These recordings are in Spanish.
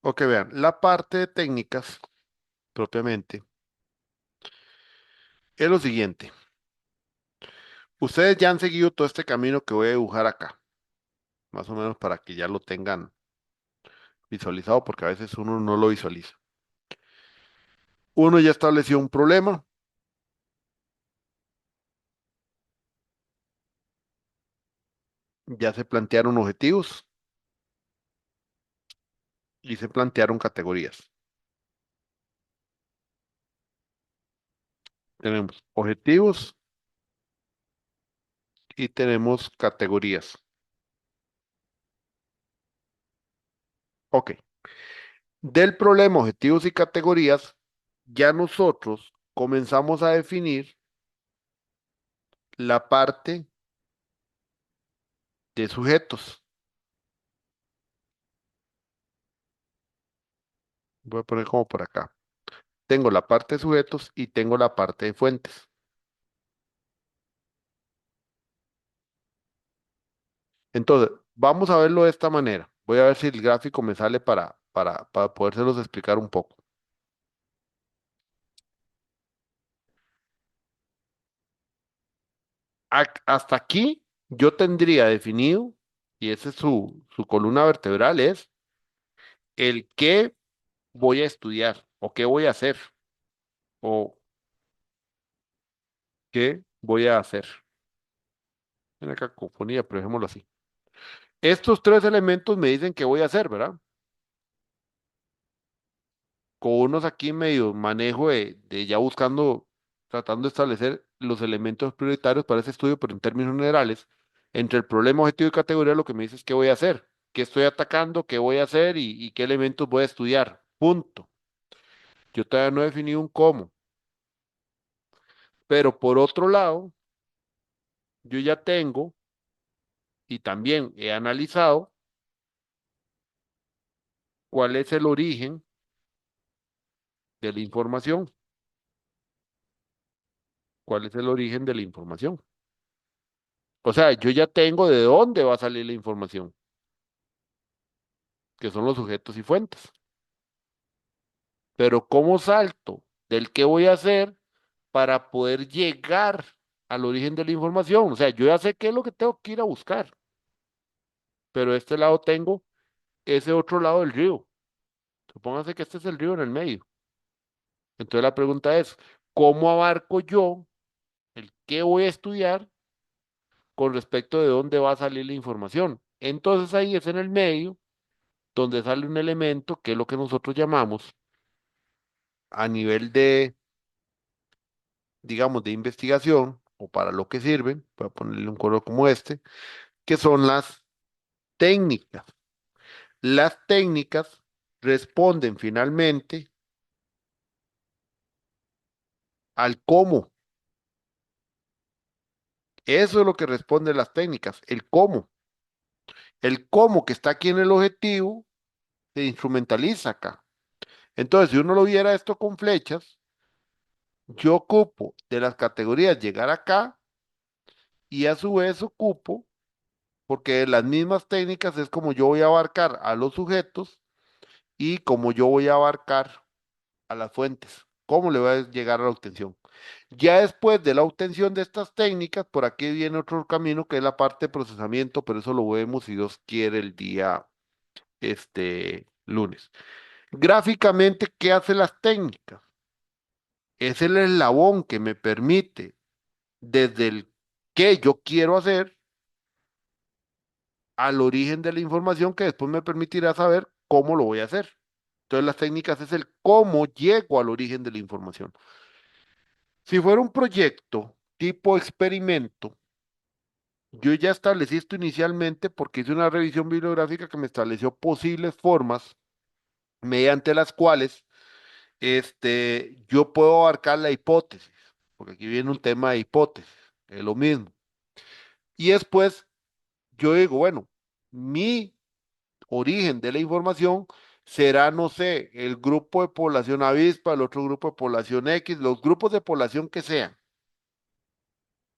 Ok, vean, la parte de técnicas propiamente es lo siguiente. Ustedes ya han seguido todo este camino que voy a dibujar acá, más o menos para que ya lo tengan visualizado, porque a veces uno no lo visualiza. Uno ya estableció un problema, ya se plantearon objetivos y se plantearon categorías. Tenemos objetivos y tenemos categorías. Ok. Del problema, objetivos y categorías, ya nosotros comenzamos a definir la parte de sujetos. Voy a poner como por acá. Tengo la parte de sujetos y tengo la parte de fuentes. Entonces, vamos a verlo de esta manera. Voy a ver si el gráfico me sale para podérselos explicar un poco. Hasta aquí yo tendría definido, y esa es su columna vertebral, es el qué voy a estudiar o qué voy a hacer o qué voy a hacer. Una cacofonía, pero dejémoslo así. Estos tres elementos me dicen qué voy a hacer, ¿verdad? Con unos aquí medio manejo de ya buscando, tratando de establecer los elementos prioritarios para ese estudio, pero en términos generales, entre el problema, objetivo y categoría, lo que me dice es qué voy a hacer, qué estoy atacando, qué voy a hacer y qué elementos voy a estudiar. Punto. Yo todavía no he definido un cómo, pero por otro lado, yo ya tengo y también he analizado cuál es el origen de la información, cuál es el origen de la información. O sea, yo ya tengo de dónde va a salir la información, que son los sujetos y fuentes. Pero ¿cómo salto del qué voy a hacer para poder llegar al origen de la información? O sea, yo ya sé qué es lo que tengo que ir a buscar, pero de este lado tengo ese otro lado del río. Supóngase que este es el río en el medio. Entonces la pregunta es, ¿cómo abarco yo el qué voy a estudiar con respecto de dónde va a salir la información? Entonces ahí es en el medio donde sale un elemento que es lo que nosotros llamamos a nivel de, digamos, de investigación o para lo que sirven, voy a ponerle un color como este, que son las técnicas. Las técnicas responden finalmente al cómo. Eso es lo que responden las técnicas, el cómo. El cómo que está aquí en el objetivo se instrumentaliza acá. Entonces, si uno lo viera esto con flechas, yo ocupo de las categorías llegar acá y a su vez ocupo, porque las mismas técnicas es como yo voy a abarcar a los sujetos y como yo voy a abarcar a las fuentes. ¿Cómo le va a llegar a la obtención? Ya después de la obtención de estas técnicas, por aquí viene otro camino que es la parte de procesamiento, pero eso lo vemos si Dios quiere el día lunes. Gráficamente, ¿qué hacen las técnicas? Es el eslabón que me permite desde el qué yo quiero hacer al origen de la información que después me permitirá saber cómo lo voy a hacer. Entonces las técnicas es el cómo llego al origen de la información. Si fuera un proyecto tipo experimento, yo ya establecí esto inicialmente porque hice una revisión bibliográfica que me estableció posibles formas mediante las cuales yo puedo abarcar la hipótesis, porque aquí viene un tema de hipótesis, es lo mismo. Y después yo digo, bueno, mi origen de la información será, no sé, el grupo de población avispa, el otro grupo de población X, los grupos de población que sean.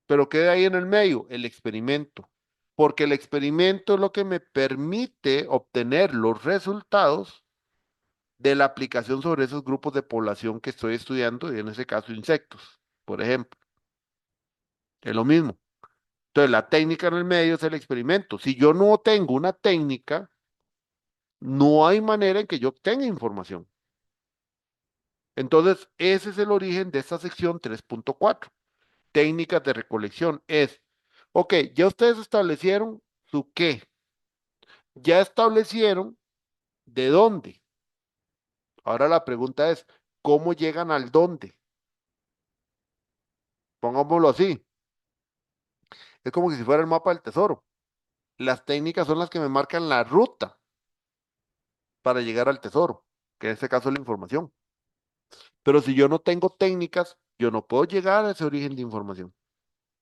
Pero queda ahí en el medio, el experimento. Porque el experimento es lo que me permite obtener los resultados de la aplicación sobre esos grupos de población que estoy estudiando, y en ese caso insectos, por ejemplo. Es lo mismo. Entonces, la técnica en el medio es el experimento. Si yo no tengo una técnica, no hay manera en que yo obtenga información. Entonces, ese es el origen de esta sección 3.4. Técnicas de recolección. Es, ok, ya ustedes establecieron su qué, ya establecieron de dónde. Ahora la pregunta es, ¿cómo llegan al dónde? Pongámoslo así. Es como que si fuera el mapa del tesoro. Las técnicas son las que me marcan la ruta para llegar al tesoro, que en este caso es la información. Pero si yo no tengo técnicas, yo no puedo llegar a ese origen de información.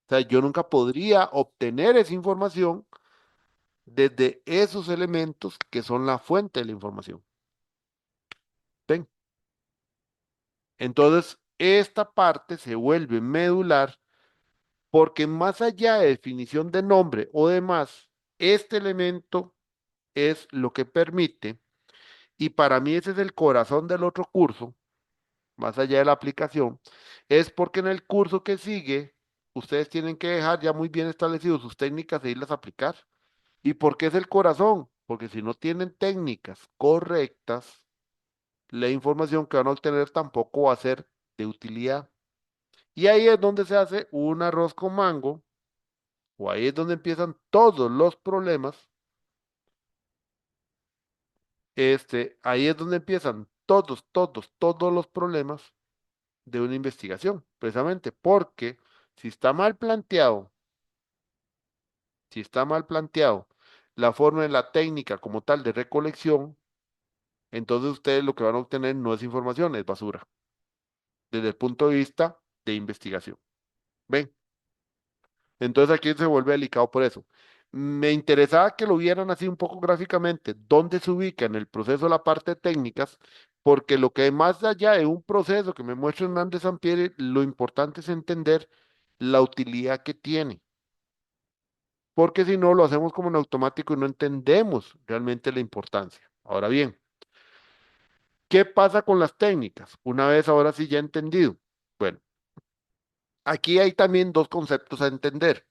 O sea, yo nunca podría obtener esa información desde esos elementos que son la fuente de la información. ¿Ven? Entonces, esta parte se vuelve medular porque más allá de definición de nombre o demás, este elemento es lo que permite, y para mí ese es el corazón del otro curso, más allá de la aplicación, es porque en el curso que sigue, ustedes tienen que dejar ya muy bien establecidos sus técnicas e irlas a aplicar. ¿Y por qué es el corazón? Porque si no tienen técnicas correctas, la información que van a obtener tampoco va a ser de utilidad. Y ahí es donde se hace un arroz con mango, o ahí es donde empiezan todos los problemas. Ahí es donde empiezan todos los problemas de una investigación, precisamente porque si está mal planteado, si está mal planteado la forma de la técnica como tal de recolección, entonces ustedes lo que van a obtener no es información, es basura, desde el punto de vista de investigación. ¿Ven? Entonces aquí se vuelve delicado por eso. Me interesaba que lo vieran así un poco gráficamente, dónde se ubica en el proceso la parte de técnicas, porque lo que más allá de un proceso que me muestra Hernández Sampieri, lo importante es entender la utilidad que tiene, porque si no lo hacemos como en automático y no entendemos realmente la importancia. Ahora bien, ¿qué pasa con las técnicas? Una vez ahora sí ya entendido. Bueno, aquí hay también dos conceptos a entender.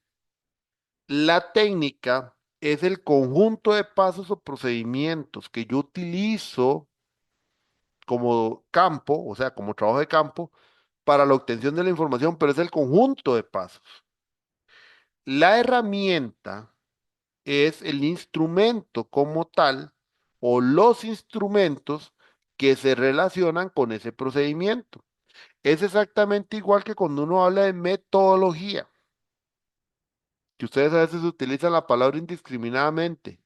La técnica es el conjunto de pasos o procedimientos que yo utilizo como campo, o sea, como trabajo de campo, para la obtención de la información, pero es el conjunto de pasos. La herramienta es el instrumento como tal o los instrumentos que se relacionan con ese procedimiento. Es exactamente igual que cuando uno habla de metodología, que ustedes a veces utilizan la palabra indiscriminadamente,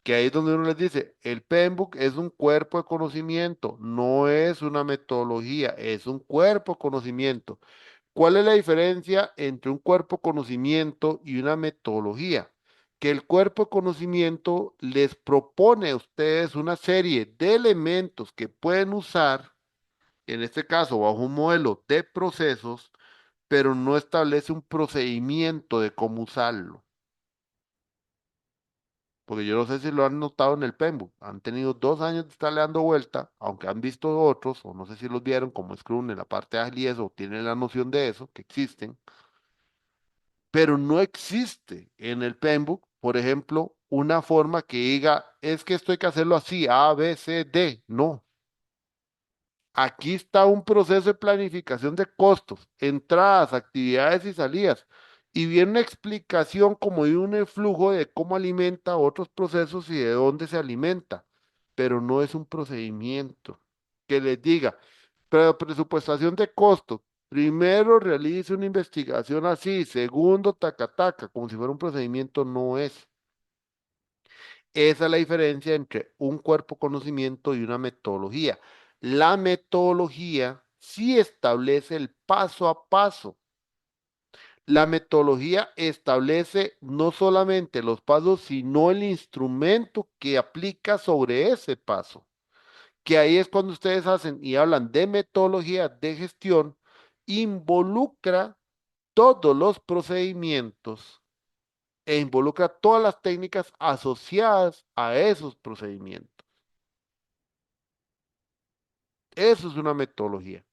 que ahí es donde uno les dice, el PMBOK es un cuerpo de conocimiento, no es una metodología, es un cuerpo de conocimiento. ¿Cuál es la diferencia entre un cuerpo de conocimiento y una metodología? Que el cuerpo de conocimiento les propone a ustedes una serie de elementos que pueden usar, en este caso bajo un modelo de procesos, pero no establece un procedimiento de cómo usarlo. Porque yo no sé si lo han notado en el PEMBU. Han tenido 2 años de estarle dando vuelta, aunque han visto otros, o no sé si los vieron como Scrum en la parte ágil y eso, tienen la noción de eso, que existen, pero no existe en el PEMBU, por ejemplo, una forma que diga, es que esto hay que hacerlo así, A, B, C, D. No. Aquí está un proceso de planificación de costos, entradas, actividades y salidas. Y viene una explicación como de un flujo de cómo alimenta otros procesos y de dónde se alimenta. Pero no es un procedimiento que les diga, pero presupuestación de costos. Primero realice una investigación así, segundo taca taca, como si fuera un procedimiento, no es. Esa es la diferencia entre un cuerpo conocimiento y una metodología. La metodología sí establece el paso a paso. La metodología establece no solamente los pasos, sino el instrumento que aplica sobre ese paso. Que ahí es cuando ustedes hacen y hablan de metodología de gestión, involucra todos los procedimientos e involucra todas las técnicas asociadas a esos procedimientos. Eso es una metodología.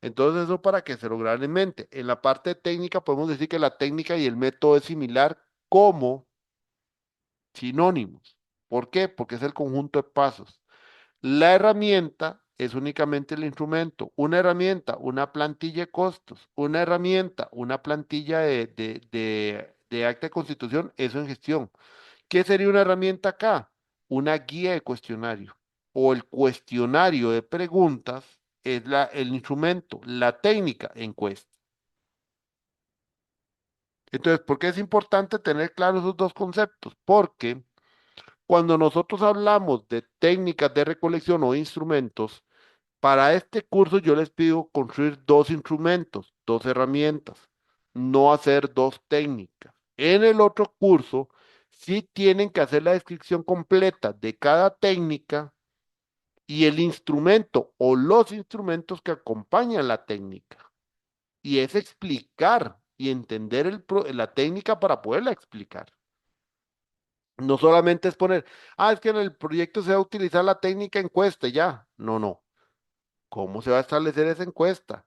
Entonces, eso para que se lo graben en mente. En la parte técnica podemos decir que la técnica y el método es similar como sinónimos. ¿Por qué? Porque es el conjunto de pasos. La herramienta es únicamente el instrumento. Una herramienta, una plantilla de costos. Una herramienta, una plantilla de acta de constitución, eso en gestión. ¿Qué sería una herramienta acá? Una guía de cuestionario o el cuestionario de preguntas es el instrumento, la técnica encuesta. Entonces, ¿por qué es importante tener claros esos dos conceptos? Porque cuando nosotros hablamos de técnicas de recolección o instrumentos, para este curso yo les pido construir dos instrumentos, dos herramientas, no hacer dos técnicas. En el otro curso, sí tienen que hacer la descripción completa de cada técnica y el instrumento o los instrumentos que acompañan la técnica. Y es explicar y entender la técnica para poderla explicar. No solamente es poner, es que en el proyecto se va a utilizar la técnica encuesta y ya. No, no. ¿Cómo se va a establecer esa encuesta?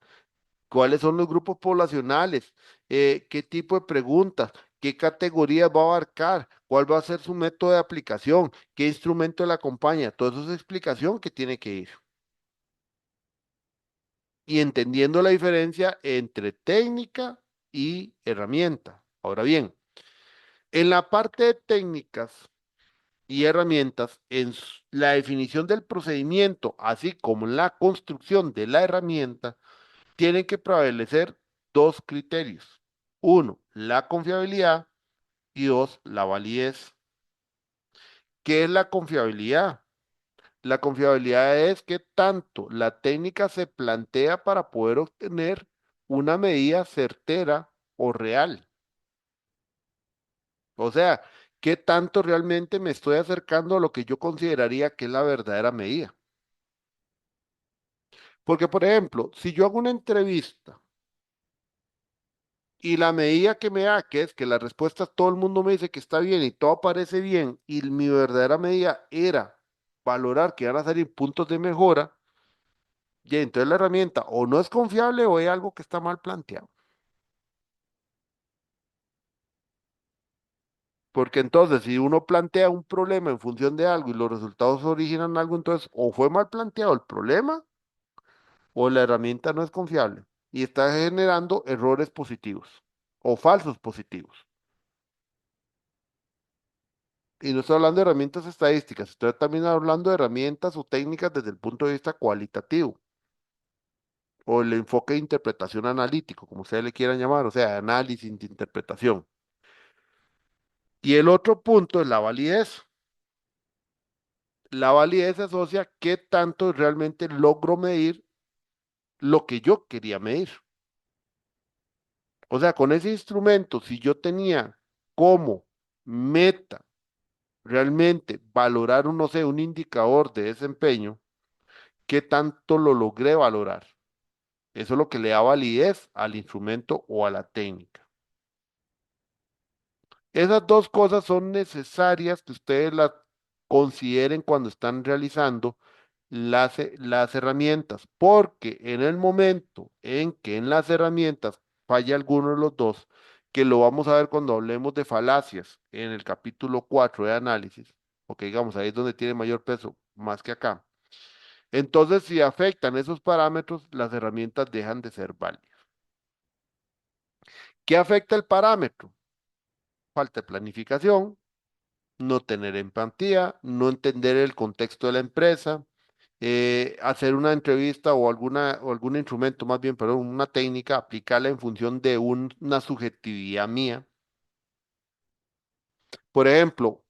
¿Cuáles son los grupos poblacionales? ¿Qué tipo de preguntas? ¿Qué categorías va a abarcar? ¿Cuál va a ser su método de aplicación? ¿Qué instrumento le acompaña? Todo eso es explicación que tiene que ir. Y entendiendo la diferencia entre técnica y herramienta. Ahora bien, en la parte de técnicas y herramientas, la definición del procedimiento, así como en la construcción de la herramienta, tienen que prevalecer dos criterios. Uno, la confiabilidad y dos, la validez. ¿Qué es la confiabilidad? La confiabilidad es que tanto la técnica se plantea para poder obtener una medida certera o real. O sea, ¿qué tanto realmente me estoy acercando a lo que yo consideraría que es la verdadera medida? Porque, por ejemplo, si yo hago una entrevista y la medida que me da, que es que las respuestas todo el mundo me dice que está bien y todo parece bien, y mi verdadera medida era valorar que van a salir puntos de mejora, y entonces la herramienta o no es confiable o hay algo que está mal planteado. Porque entonces, si uno plantea un problema en función de algo y los resultados originan algo, entonces o fue mal planteado el problema o la herramienta no es confiable y está generando errores positivos o falsos positivos. Y no estoy hablando de herramientas estadísticas, estoy también hablando de herramientas o técnicas desde el punto de vista cualitativo o el enfoque de interpretación analítico, como ustedes le quieran llamar, o sea, análisis de interpretación. Y el otro punto es la validez. La validez se asocia qué tanto realmente logro medir lo que yo quería medir. O sea, con ese instrumento, si yo tenía como meta realmente valorar un, no sé, un indicador de desempeño, ¿qué tanto lo logré valorar? Eso es lo que le da validez al instrumento o a la técnica. Esas dos cosas son necesarias que ustedes las consideren cuando están realizando las herramientas, porque en el momento en que en las herramientas falla alguno de los dos, que lo vamos a ver cuando hablemos de falacias en el capítulo 4 de análisis, porque digamos ahí es donde tiene mayor peso, más que acá. Entonces, si afectan esos parámetros, las herramientas dejan de ser válidas. ¿Qué afecta el parámetro? Falta de planificación, no tener empatía, no entender el contexto de la empresa, hacer una entrevista o algún instrumento, más bien, perdón, una técnica, aplicarla en función de una subjetividad mía. Por ejemplo,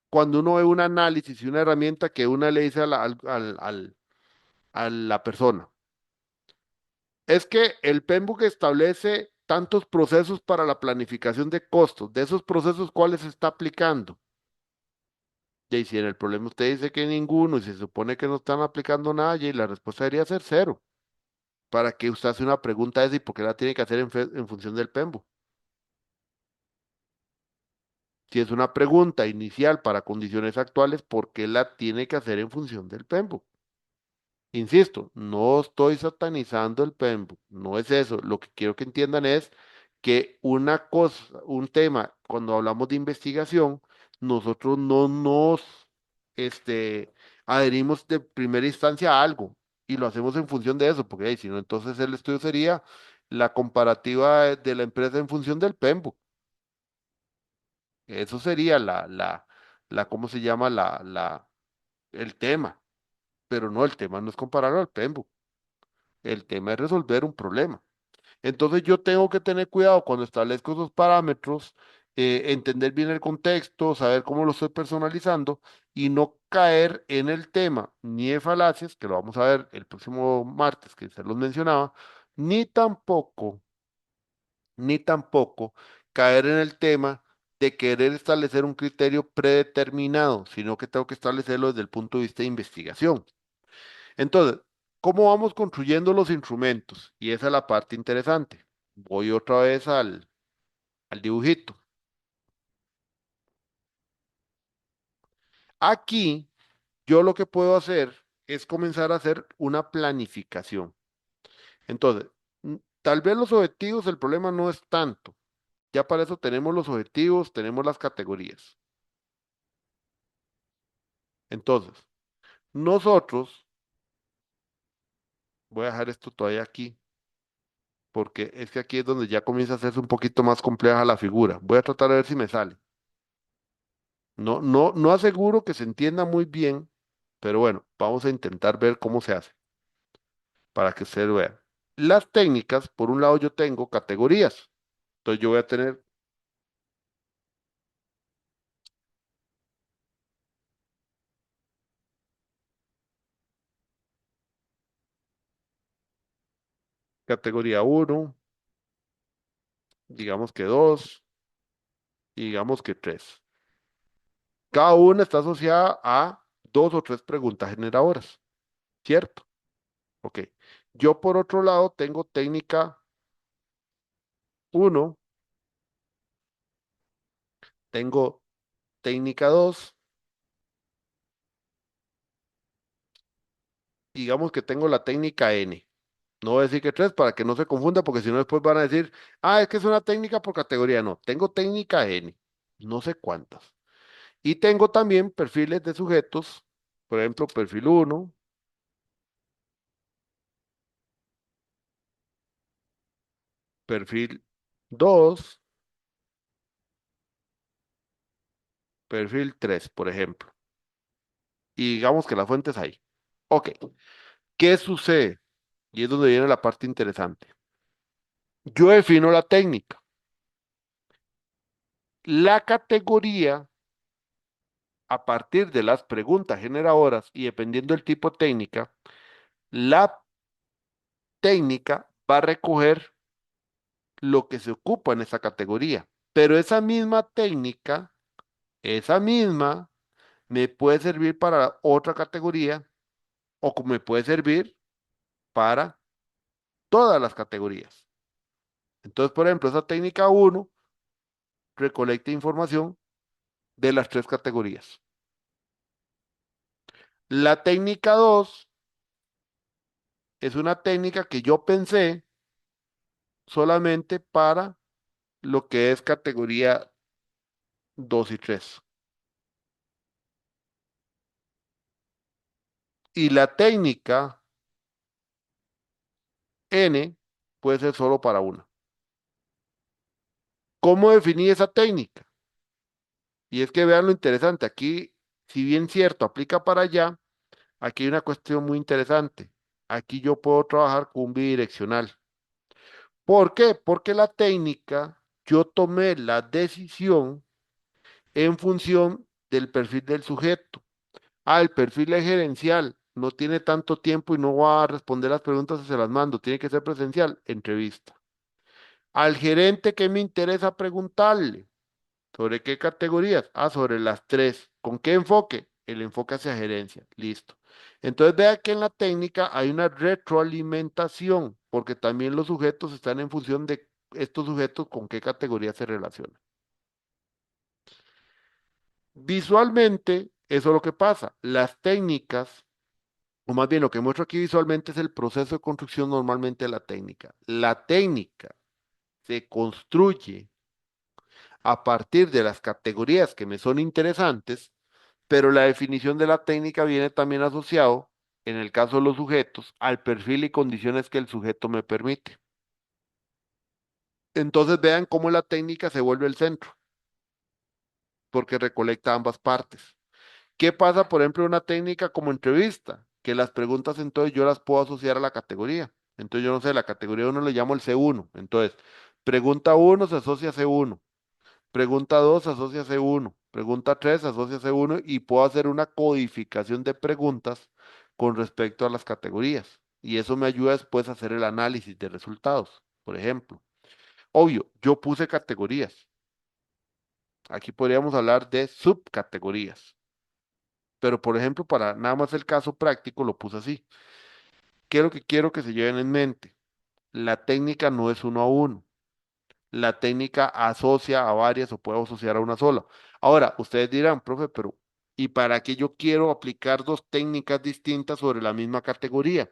cuando uno ve un análisis y una herramienta que una le dice a la persona, es que el PMBOK establece tantos procesos para la planificación de costos. De esos procesos, ¿cuáles se está aplicando? Y si en el problema usted dice que ninguno y se supone que no están aplicando nada, y la respuesta debería ser cero. ¿Para que usted hace una pregunta esa y por qué la tiene que hacer en función del PEMBO? Si es una pregunta inicial para condiciones actuales, ¿por qué la tiene que hacer en función del PEMBO? Insisto, no estoy satanizando el PEMBU, no es eso. Lo que quiero que entiendan es que una cosa, un tema, cuando hablamos de investigación, nosotros no nos adherimos de primera instancia a algo y lo hacemos en función de eso, porque si no, entonces el estudio sería la comparativa de la empresa en función del PEMBU. Eso sería ¿cómo se llama? El tema. Pero no, el tema no es compararlo al PEMBU. El tema es resolver un problema. Entonces yo tengo que tener cuidado cuando establezco esos parámetros, entender bien el contexto, saber cómo lo estoy personalizando y no caer en el tema ni de falacias, que lo vamos a ver el próximo martes, que se los mencionaba, ni tampoco, ni tampoco caer en el tema de querer establecer un criterio predeterminado, sino que tengo que establecerlo desde el punto de vista de investigación. Entonces, ¿cómo vamos construyendo los instrumentos? Y esa es la parte interesante. Voy otra vez al dibujito. Aquí, yo lo que puedo hacer es comenzar a hacer una planificación. Entonces, tal vez los objetivos, el problema no es tanto. Ya para eso tenemos los objetivos, tenemos las categorías. Entonces, nosotros, voy a dejar esto todavía aquí, porque es que aquí es donde ya comienza a hacerse un poquito más compleja la figura. Voy a tratar de ver si me sale. No, no, no aseguro que se entienda muy bien, pero bueno, vamos a intentar ver cómo se hace para que ustedes vean. Las técnicas, por un lado yo tengo categorías. Entonces yo voy a tener categoría uno, digamos que 2 y digamos que 3. Cada una está asociada a dos o tres preguntas generadoras, ¿cierto? Ok. Yo por otro lado tengo técnica uno, tengo técnica 2, digamos que tengo la técnica N. No voy a decir que 3 para que no se confunda, porque si no después van a decir, ah, es que es una técnica por categoría. No, tengo técnica N, no sé cuántas. Y tengo también perfiles de sujetos, por ejemplo, perfil uno, perfil 2, perfil 3, por ejemplo. Y digamos que la fuente es ahí. Ok, ¿qué sucede? Y es donde viene la parte interesante. Yo defino la técnica. La categoría, a partir de las preguntas generadoras y dependiendo del tipo de técnica, la técnica va a recoger lo que se ocupa en esa categoría. Pero esa misma técnica, esa misma, me puede servir para otra categoría o me puede servir para todas las categorías. Entonces, por ejemplo, esa técnica uno recolecta información de las tres categorías. La técnica 2 es una técnica que yo pensé solamente para lo que es categoría 2 y 3. Y la técnica N puede ser solo para una. ¿Cómo definí esa técnica? Y es que vean lo interesante. Aquí, si bien cierto, aplica para allá, aquí hay una cuestión muy interesante. Aquí yo puedo trabajar con un bidireccional. ¿Por qué? Porque la técnica, yo tomé la decisión en función del perfil del sujeto. Ah, el perfil es gerencial, no tiene tanto tiempo y no va a responder las preguntas si se las mando, tiene que ser presencial, entrevista. Al gerente, ¿qué me interesa preguntarle? ¿Sobre qué categorías? Ah, sobre las tres. ¿Con qué enfoque? El enfoque hacia gerencia. Listo. Entonces vea que en la técnica hay una retroalimentación, porque también los sujetos están en función de estos sujetos con qué categoría se relacionan. Visualmente, eso es lo que pasa. Las técnicas o más bien lo que muestro aquí visualmente es el proceso de construcción normalmente de la técnica. La técnica se construye a partir de las categorías que me son interesantes, pero la definición de la técnica viene también asociado, en el caso de los sujetos, al perfil y condiciones que el sujeto me permite. Entonces vean cómo la técnica se vuelve el centro, porque recolecta ambas partes. ¿Qué pasa, por ejemplo, en una técnica como entrevista? Que las preguntas entonces yo las puedo asociar a la categoría. Entonces yo no sé, la categoría uno le llamo el C1. Entonces, pregunta uno se asocia a C1. Pregunta 2 asocia C1, pregunta 3 asocia C1 y puedo hacer una codificación de preguntas con respecto a las categorías. Y eso me ayuda después a hacer el análisis de resultados. Por ejemplo, obvio, yo puse categorías. Aquí podríamos hablar de subcategorías. Pero, por ejemplo, para nada más el caso práctico, lo puse así. ¿Qué es lo que quiero que se lleven en mente? La técnica no es uno a uno. La técnica asocia a varias o puedo asociar a una sola. Ahora, ustedes dirán, profe, pero ¿y para qué yo quiero aplicar dos técnicas distintas sobre la misma categoría?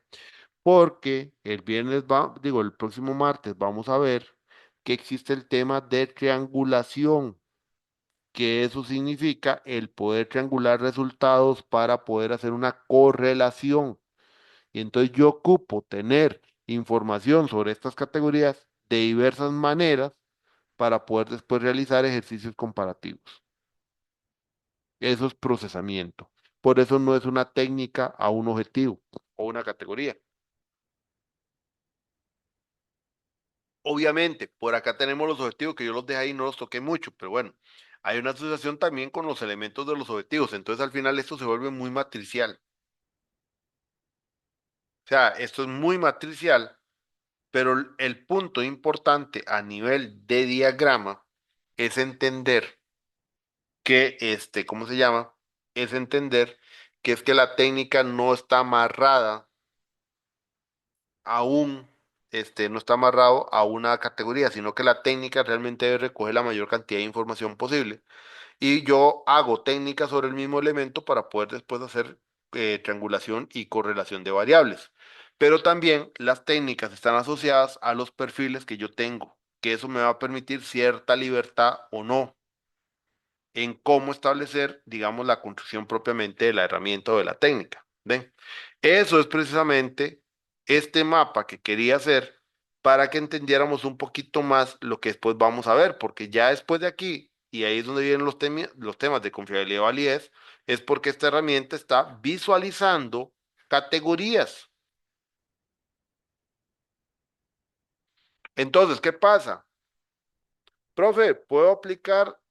Porque el viernes digo, el próximo martes vamos a ver que existe el tema de triangulación, que eso significa el poder triangular resultados para poder hacer una correlación. Y entonces yo ocupo tener información sobre estas categorías de diversas maneras para poder después realizar ejercicios comparativos. Eso es procesamiento. Por eso no es una técnica a un objetivo o una categoría. Obviamente, por acá tenemos los objetivos que yo los dejé ahí y no los toqué mucho, pero bueno, hay una asociación también con los elementos de los objetivos. Entonces al final esto se vuelve muy matricial. O sea, esto es muy matricial, pero el punto importante a nivel de diagrama es entender que, ¿cómo se llama? Es entender que es que la técnica no está amarrada a un, no está amarrado a una categoría, sino que la técnica realmente debe recoger la mayor cantidad de información posible. Y yo hago técnicas sobre el mismo elemento para poder después hacer triangulación y correlación de variables. Pero también las técnicas están asociadas a los perfiles que yo tengo, que eso me va a permitir cierta libertad o no en cómo establecer, digamos, la construcción propiamente de la herramienta o de la técnica. ¿Ven? Eso es precisamente este mapa que quería hacer para que entendiéramos un poquito más lo que después vamos a ver, porque ya después de aquí, y ahí es donde vienen los temas de confiabilidad y validez, es porque esta herramienta está visualizando categorías. Entonces, ¿qué pasa? Profe, ¿puedo aplicar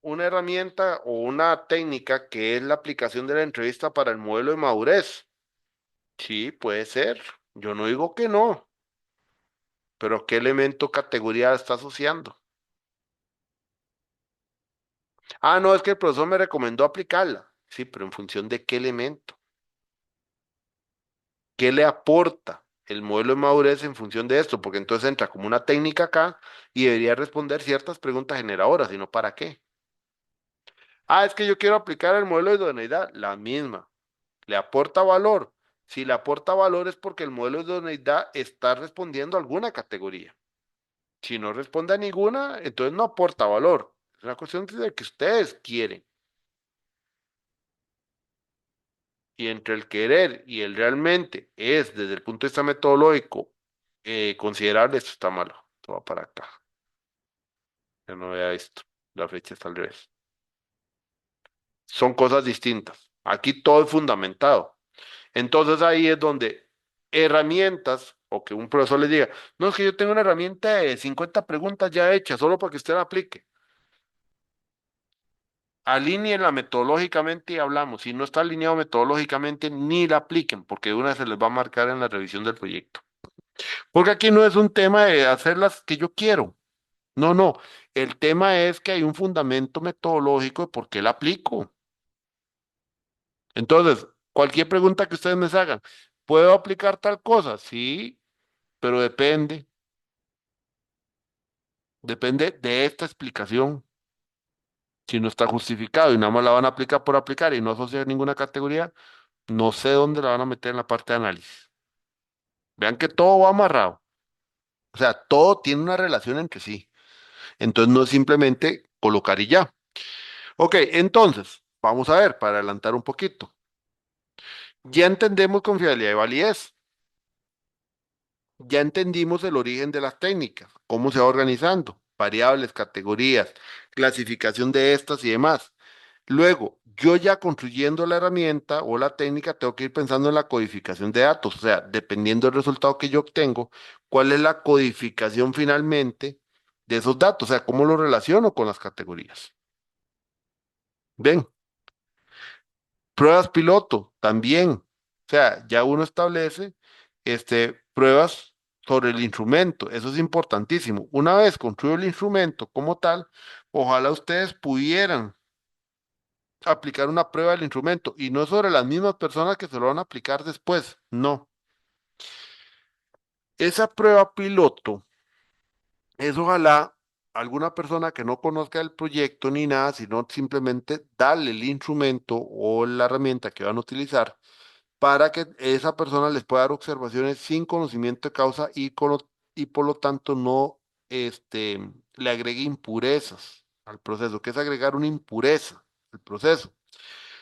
una herramienta o una técnica que es la aplicación de la entrevista para el modelo de madurez? Sí, puede ser. Yo no digo que no, pero ¿qué elemento categoría está asociando? Ah, no, es que el profesor me recomendó aplicarla. Sí, pero ¿en función de qué elemento? ¿Qué le aporta el modelo de madurez en función de esto? Porque entonces entra como una técnica acá y debería responder ciertas preguntas generadoras, sino ¿para qué? Ah, es que yo quiero aplicar el modelo de idoneidad, la misma. ¿Le aporta valor? Si le aporta valor es porque el modelo de idoneidad está respondiendo a alguna categoría. Si no responde a ninguna, entonces no aporta valor. Es una cuestión de que ustedes quieren. Y entre el querer y el realmente es, desde el punto de vista metodológico, considerable, esto está malo. Esto va para acá. Ya no vea esto. La fecha está al revés. Son cosas distintas. Aquí todo es fundamentado. Entonces ahí es donde herramientas, o que un profesor les diga, no es que yo tengo una herramienta de 50 preguntas ya hechas, solo para que usted la aplique. Alíñenla metodológicamente y hablamos. Si no está alineado metodológicamente, ni la apliquen, porque de una se les va a marcar en la revisión del proyecto. Porque aquí no es un tema de hacer las que yo quiero. No, no. El tema es que hay un fundamento metodológico de por qué la aplico. Entonces, cualquier pregunta que ustedes me hagan, ¿puedo aplicar tal cosa? Sí, pero depende de esta explicación. Si no está justificado y nada más la van a aplicar por aplicar y no asocia ninguna categoría, No sé dónde la van a meter en la parte de análisis. Vean que todo va amarrado. O sea, todo tiene una relación entre sí. Entonces no es simplemente colocar y ya. Ok, entonces, vamos a ver, para adelantar un poquito. Ya entendemos confiabilidad y validez. Ya entendimos el origen de las técnicas, cómo se va organizando, variables, categorías, clasificación de estas y demás. Luego, yo ya construyendo la herramienta o la técnica, tengo que ir pensando en la codificación de datos, o sea, dependiendo del resultado que yo obtengo, cuál es la codificación finalmente de esos datos, o sea, cómo lo relaciono con las categorías. Ven, pruebas piloto también, o sea, ya uno establece pruebas sobre el instrumento, eso es importantísimo. Una vez construido el instrumento como tal, ojalá ustedes pudieran aplicar una prueba del instrumento y no sobre las mismas personas que se lo van a aplicar después. No. Esa prueba piloto es ojalá alguna persona que no conozca el proyecto ni nada, sino simplemente darle el instrumento o la herramienta que van a utilizar para que esa persona les pueda dar observaciones sin conocimiento de causa y por lo tanto no le agregue impurezas al proceso. ¿Qué es agregar una impureza al proceso?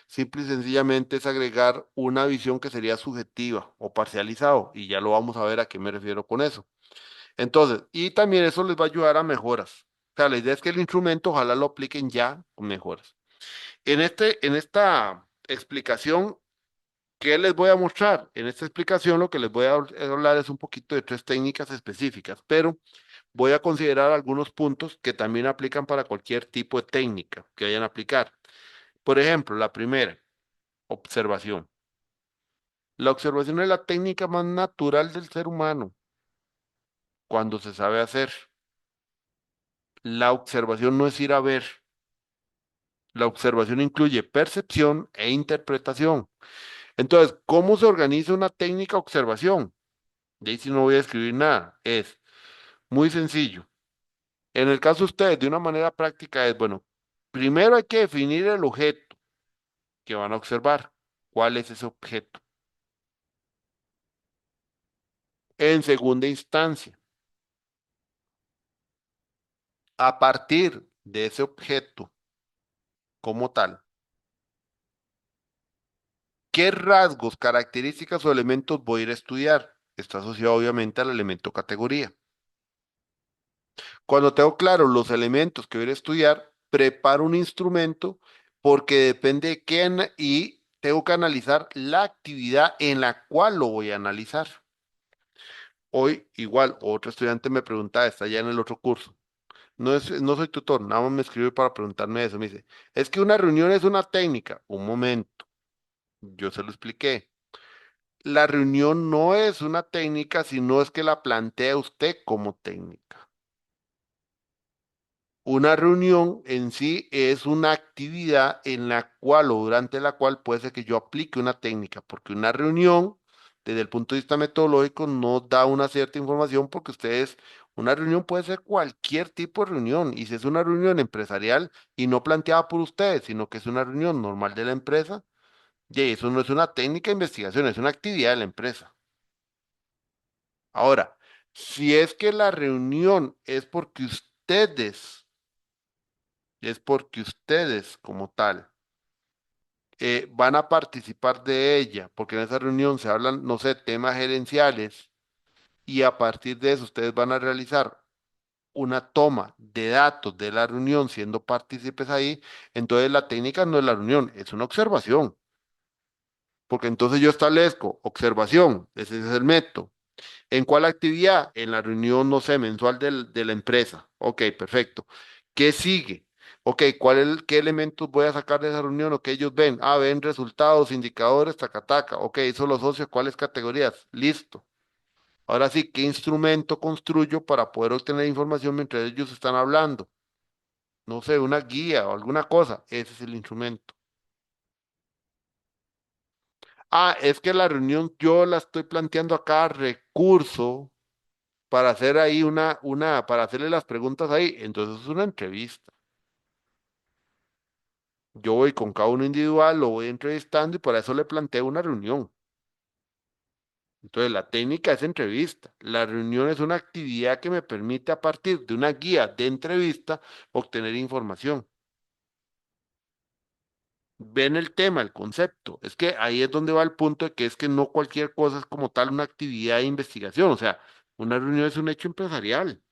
Simple y sencillamente es agregar una visión que sería subjetiva o parcializado, y ya lo vamos a ver a qué me refiero con eso. Entonces, y también eso les va a ayudar a mejoras. O sea, la idea es que el instrumento ojalá lo apliquen ya con mejoras. En esta explicación, ¿qué les voy a mostrar? En esta explicación lo que les voy a hablar es un poquito de tres técnicas específicas, pero voy a considerar algunos puntos que también aplican para cualquier tipo de técnica que vayan a aplicar. Por ejemplo, la primera, observación. La observación es la técnica más natural del ser humano cuando se sabe hacer. La observación no es ir a ver. La observación incluye percepción e interpretación. Entonces, ¿cómo se organiza una técnica de observación? De ahí si no voy a escribir nada. Es muy sencillo. En el caso de ustedes, de una manera práctica, es, bueno, primero hay que definir el objeto que van a observar. ¿Cuál es ese objeto? En segunda instancia, a partir de ese objeto como tal, ¿qué rasgos, características o elementos voy a ir a estudiar? Está asociado obviamente al elemento categoría. Cuando tengo claro los elementos que voy a ir a estudiar, preparo un instrumento porque depende de qué y tengo que analizar la actividad en la cual lo voy a analizar. Hoy, igual, otro estudiante me preguntaba, está ya en el otro curso. No soy tutor, nada más me escribe para preguntarme eso. Me dice, es que una reunión es una técnica. Un momento, yo se lo expliqué. La reunión no es una técnica, sino es que la plantea usted como técnica. Una reunión en sí es una actividad en la cual o durante la cual puede ser que yo aplique una técnica, porque una reunión, desde el punto de vista metodológico, no da una cierta información porque una reunión puede ser cualquier tipo de reunión, y si es una reunión empresarial y no planteada por ustedes, sino que es una reunión normal de la empresa, y eso no es una técnica de investigación, es una actividad de la empresa. Ahora, si es que la reunión es porque ustedes como tal van a participar de ella, porque en esa reunión se hablan, no sé, temas gerenciales y a partir de eso ustedes van a realizar una toma de datos de la reunión siendo partícipes ahí, entonces la técnica no es la reunión, es una observación, porque entonces yo establezco observación, ese es el método. ¿En cuál actividad? En la reunión, no sé, mensual de la empresa. Ok, perfecto. ¿Qué sigue? Ok, qué elementos voy a sacar de esa reunión o que ellos ven? Ah, ven resultados, indicadores, taca, taca. Ok, eso los socios, ¿cuáles categorías? Listo. Ahora sí, ¿qué instrumento construyo para poder obtener información mientras ellos están hablando? No sé, una guía o alguna cosa. Ese es el instrumento. Ah, es que la reunión yo la estoy planteando a cada recurso para hacer ahí para hacerle las preguntas ahí. Entonces es una entrevista. Yo voy con cada uno individual, lo voy entrevistando y por eso le planteo una reunión. Entonces, la técnica es entrevista. La reunión es una actividad que me permite a partir de una guía de entrevista obtener información. Ven el tema, el concepto. Es que ahí es donde va el punto de que es que no cualquier cosa es como tal una actividad de investigación. O sea, una reunión es un hecho empresarial.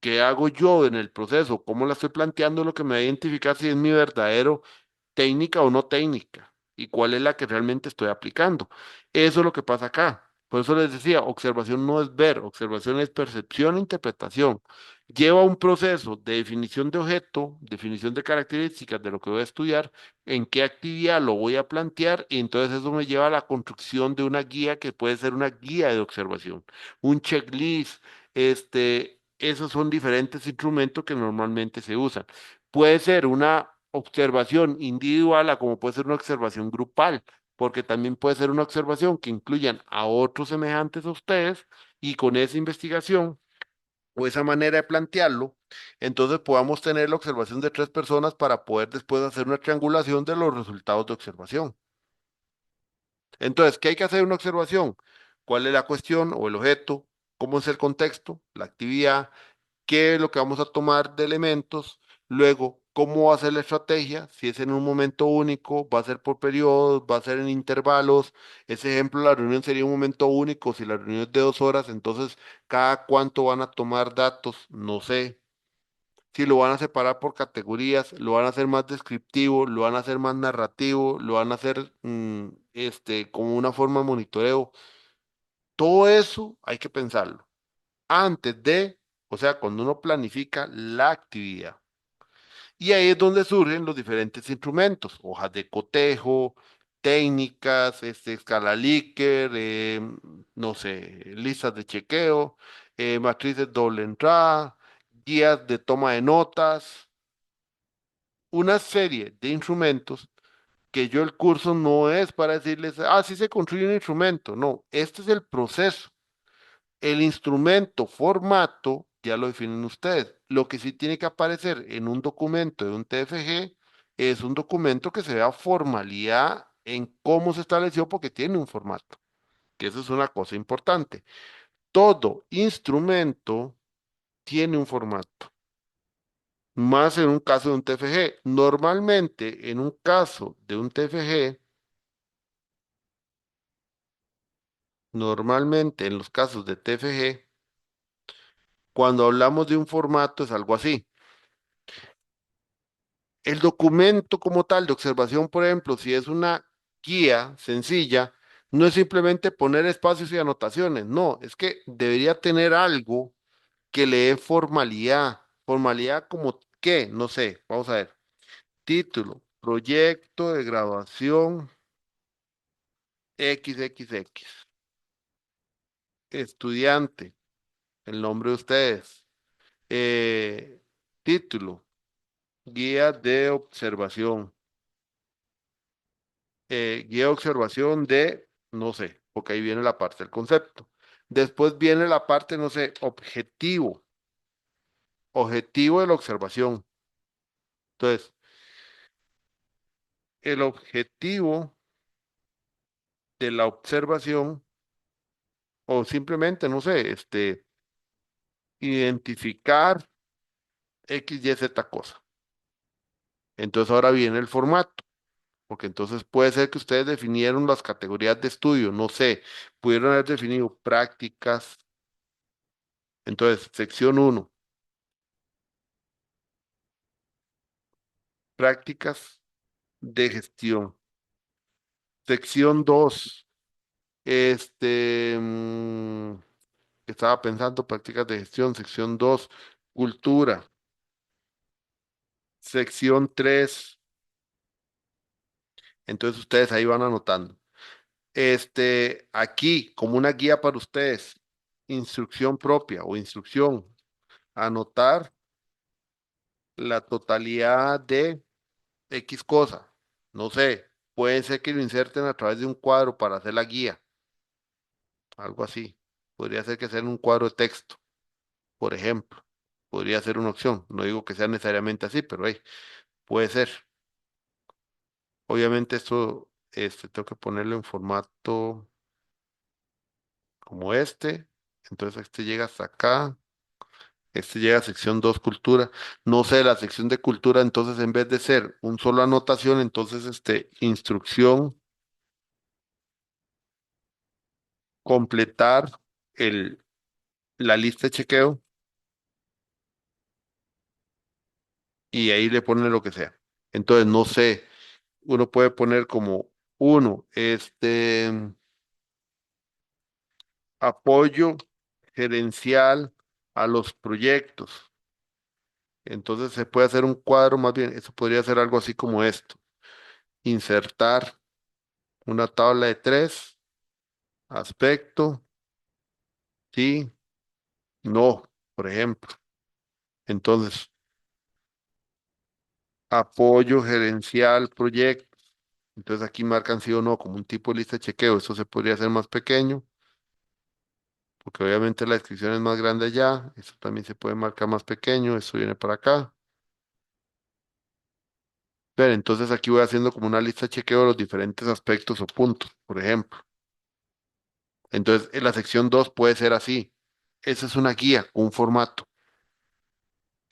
¿Qué hago yo en el proceso? ¿Cómo la estoy planteando? Lo que me va a identificar si es mi verdadero técnica o no técnica y cuál es la que realmente estoy aplicando. Eso es lo que pasa acá. Por eso les decía, observación no es ver, observación es percepción e interpretación. Lleva un proceso de definición de objeto, definición de características de lo que voy a estudiar, en qué actividad lo voy a plantear, y entonces eso me lleva a la construcción de una guía que puede ser una guía de observación, un checklist, esos son diferentes instrumentos que normalmente se usan. Puede ser una observación individual, a como puede ser una observación grupal, porque también puede ser una observación que incluyan a otros semejantes a ustedes y con esa investigación o esa manera de plantearlo, entonces podamos tener la observación de tres personas para poder después hacer una triangulación de los resultados de observación. Entonces, ¿qué hay que hacer en una observación? ¿Cuál es la cuestión o el objeto? ¿Cómo es el contexto? La actividad, qué es lo que vamos a tomar de elementos, luego cómo va a ser la estrategia, si es en un momento único, va a ser por periodos, va a ser en intervalos. Ese ejemplo, la reunión sería un momento único, si la reunión es de 2 horas, entonces cada cuánto van a tomar datos, no sé. Si lo van a separar por categorías, lo van a hacer más descriptivo, lo van a hacer más narrativo, lo van a hacer como una forma de monitoreo. Todo eso hay que pensarlo antes de, o sea, cuando uno planifica la actividad. Y ahí es donde surgen los diferentes instrumentos, hojas de cotejo, técnicas, escala Likert, no sé, listas de chequeo, matrices doble entrada, guías de toma de notas, una serie de instrumentos que yo el curso no es para decirles, ah, sí se construye un instrumento, no, este es el proceso. El instrumento, formato, ya lo definen ustedes. Lo que sí tiene que aparecer en un documento de un TFG es un documento que se vea formalidad en cómo se estableció porque tiene un formato, que eso es una cosa importante. Todo instrumento tiene un formato, más en un caso de un TFG. Normalmente, en un caso de un TFG, normalmente en los casos de TFG, cuando hablamos de un formato es algo así. El documento como tal de observación, por ejemplo, si es una guía sencilla, no es simplemente poner espacios y anotaciones, no, es que debería tener algo que le dé formalidad. Formalidad como qué, no sé, vamos a ver. Título, proyecto de graduación XXX. Estudiante, el nombre de ustedes. Eh, Título, guía de observación. Guía de observación de, no sé, porque ahí viene la parte del concepto. Después viene la parte, no sé, objetivo, objetivo de la observación. Entonces, el objetivo de la observación, o simplemente, no sé, identificar X, Y, Z cosa. Entonces ahora viene el formato, porque entonces puede ser que ustedes definieron las categorías de estudio, no sé, pudieron haber definido prácticas. Entonces, sección uno, prácticas de gestión. Sección 2, estaba pensando prácticas de gestión. Sección 2, cultura. Sección 3, entonces ustedes ahí van anotando. Aquí, como una guía para ustedes, instrucción propia o instrucción, anotar la totalidad de X cosa. No sé, puede ser que lo inserten a través de un cuadro para hacer la guía, algo así. Podría ser que sea en un cuadro de texto, por ejemplo. Podría ser una opción. No digo que sea necesariamente así, pero hey, puede ser. Obviamente esto tengo que ponerlo en formato como este. Entonces este llega hasta acá. Este llega a sección 2 cultura. No sé, la sección de cultura, entonces en vez de ser un solo anotación, entonces instrucción, completar el, la lista de chequeo y ahí le ponen lo que sea. Entonces, no sé, uno puede poner como uno, apoyo gerencial a los proyectos. Entonces se puede hacer un cuadro más bien, eso podría ser algo así como esto. Insertar una tabla de tres, aspecto, sí, no, por ejemplo. Entonces, apoyo gerencial, proyecto. Entonces aquí marcan sí o no como un tipo de lista de chequeo. Esto se podría hacer más pequeño, porque obviamente la descripción es más grande allá. Esto también se puede marcar más pequeño. Esto viene para acá. Pero entonces aquí voy haciendo como una lista de chequeo de los diferentes aspectos o puntos, por ejemplo. Entonces, en la sección 2 puede ser así. Esa es una guía, un formato.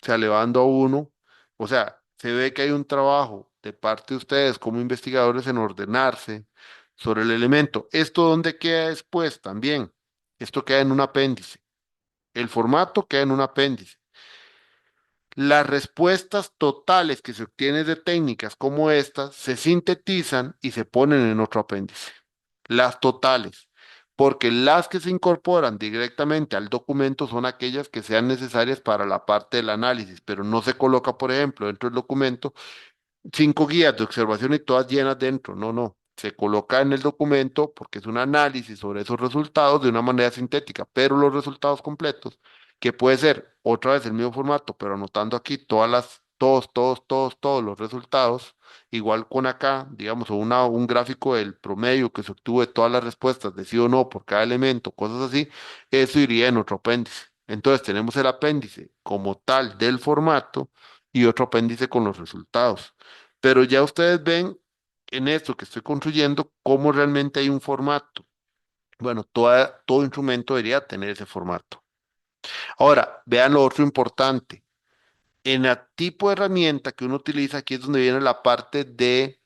O sea, le va dando a uno, o sea, se ve que hay un trabajo de parte de ustedes como investigadores en ordenarse sobre el elemento. ¿Esto dónde queda después también? Esto queda en un apéndice. El formato queda en un apéndice. Las respuestas totales que se obtienen de técnicas como estas se sintetizan y se ponen en otro apéndice. Las totales, porque las que se incorporan directamente al documento son aquellas que sean necesarias para la parte del análisis, pero no se coloca, por ejemplo, dentro del documento 5 guías de observación y todas llenas dentro. No, no. Se coloca en el documento porque es un análisis sobre esos resultados de una manera sintética, pero los resultados completos, que puede ser otra vez el mismo formato, pero anotando aquí todos los resultados, igual con acá, digamos, un gráfico del promedio que se obtuvo de todas las respuestas de sí o no por cada elemento, cosas así, eso iría en otro apéndice. Entonces tenemos el apéndice como tal del formato y otro apéndice con los resultados. Pero ya ustedes ven en esto que estoy construyendo cómo realmente hay un formato. Bueno, todo instrumento debería tener ese formato. Ahora, vean lo otro importante. En el tipo de herramienta que uno utiliza, aquí es donde viene la parte de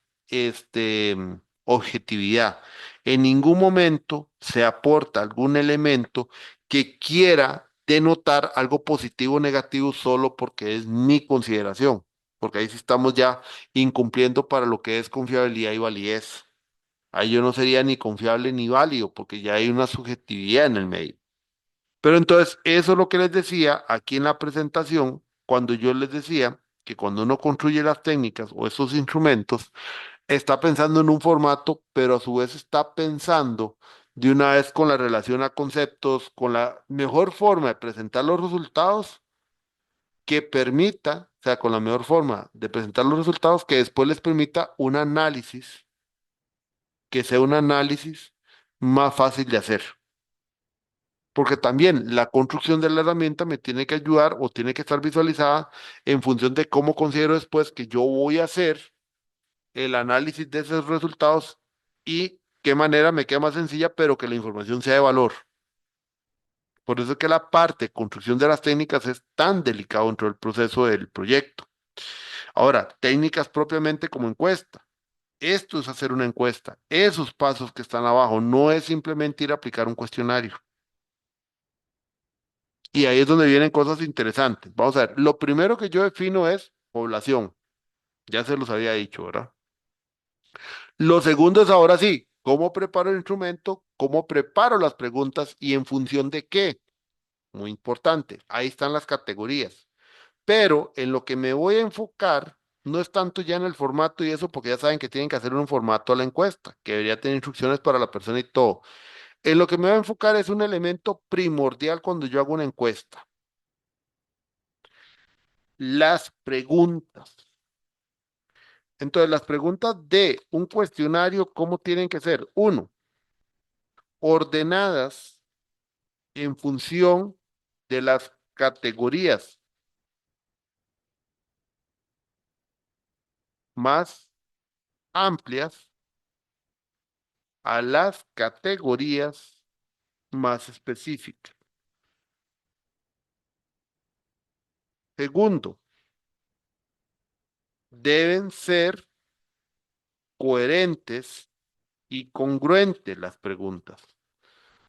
objetividad. En ningún momento se aporta algún elemento que quiera denotar algo positivo o negativo solo porque es mi consideración, porque ahí sí estamos ya incumpliendo para lo que es confiabilidad y validez. Ahí yo no sería ni confiable ni válido porque ya hay una subjetividad en el medio. Pero entonces, eso es lo que les decía aquí en la presentación, cuando yo les decía que cuando uno construye las técnicas o esos instrumentos, está pensando en un formato, pero a su vez está pensando de una vez con la relación a conceptos, con la mejor forma de presentar los resultados que permita, o sea, con la mejor forma de presentar los resultados que después les permita un análisis, que sea un análisis más fácil de hacer. Porque también la construcción de la herramienta me tiene que ayudar o tiene que estar visualizada en función de cómo considero después que yo voy a hacer el análisis de esos resultados y qué manera me queda más sencilla, pero que la información sea de valor. Por eso es que la parte de construcción de las técnicas es tan delicado dentro del proceso del proyecto. Ahora, técnicas propiamente como encuesta. Esto es hacer una encuesta. Esos pasos que están abajo no es simplemente ir a aplicar un cuestionario. Y ahí es donde vienen cosas interesantes. Vamos a ver, lo primero que yo defino es población. Ya se los había dicho, ¿verdad? Lo segundo es ahora sí, ¿cómo preparo el instrumento? ¿Cómo preparo las preguntas y en función de qué? Muy importante. Ahí están las categorías. Pero en lo que me voy a enfocar no es tanto ya en el formato y eso, porque ya saben que tienen que hacer un formato a la encuesta, que debería tener instrucciones para la persona y todo. En lo que me voy a enfocar es un elemento primordial cuando yo hago una encuesta. Las preguntas. Entonces, las preguntas de un cuestionario, ¿cómo tienen que ser? Uno, ordenadas en función de las categorías más amplias a las categorías más específicas. Segundo, deben ser coherentes y congruentes las preguntas.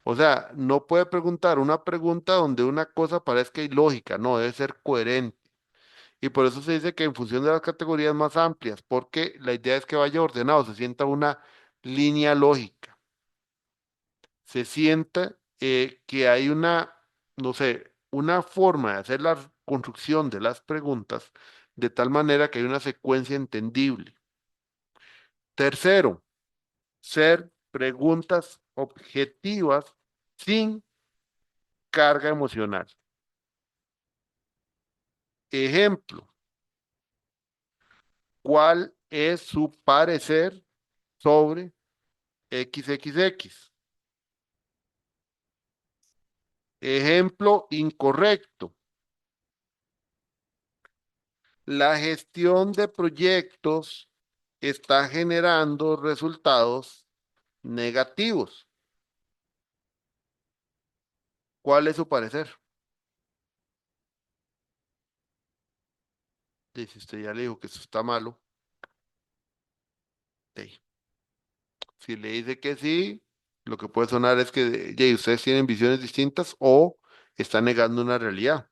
O sea, no puede preguntar una pregunta donde una cosa parezca ilógica, no, debe ser coherente. Y por eso se dice que en función de las categorías más amplias, porque la idea es que vaya ordenado, se sienta una línea lógica, se sienta que hay una, no sé, una forma de hacer la construcción de las preguntas de tal manera que hay una secuencia entendible. Tercero, ser preguntas objetivas sin carga emocional. Ejemplo, ¿cuál es su parecer sobre XXX? Ejemplo incorrecto. La gestión de proyectos está generando resultados negativos. ¿Cuál es su parecer? Dice usted ya le dijo que eso está malo. Sí. Si le dice que sí, lo que puede sonar es que ustedes tienen visiones distintas o están negando una realidad.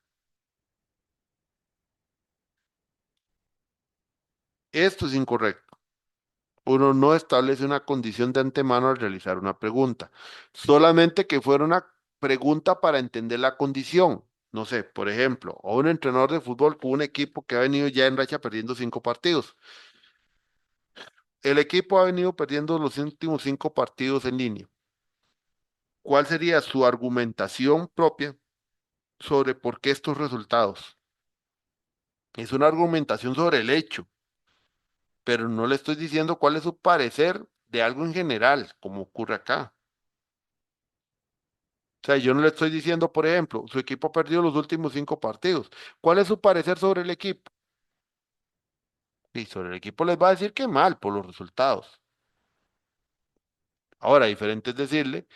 Esto es incorrecto. Uno no establece una condición de antemano al realizar una pregunta. Solamente que fuera una pregunta para entender la condición. No sé, por ejemplo, a un entrenador de fútbol con un equipo que ha venido ya en racha perdiendo 5 partidos. El equipo ha venido perdiendo los últimos 5 partidos en línea. ¿Cuál sería su argumentación propia sobre por qué estos resultados? Es una argumentación sobre el hecho, pero no le estoy diciendo cuál es su parecer de algo en general, como ocurre acá. O sea, yo no le estoy diciendo, por ejemplo, su equipo ha perdido los últimos 5 partidos. ¿Cuál es su parecer sobre el equipo? Y sobre el equipo les va a decir que mal por los resultados. Ahora, diferente es decirle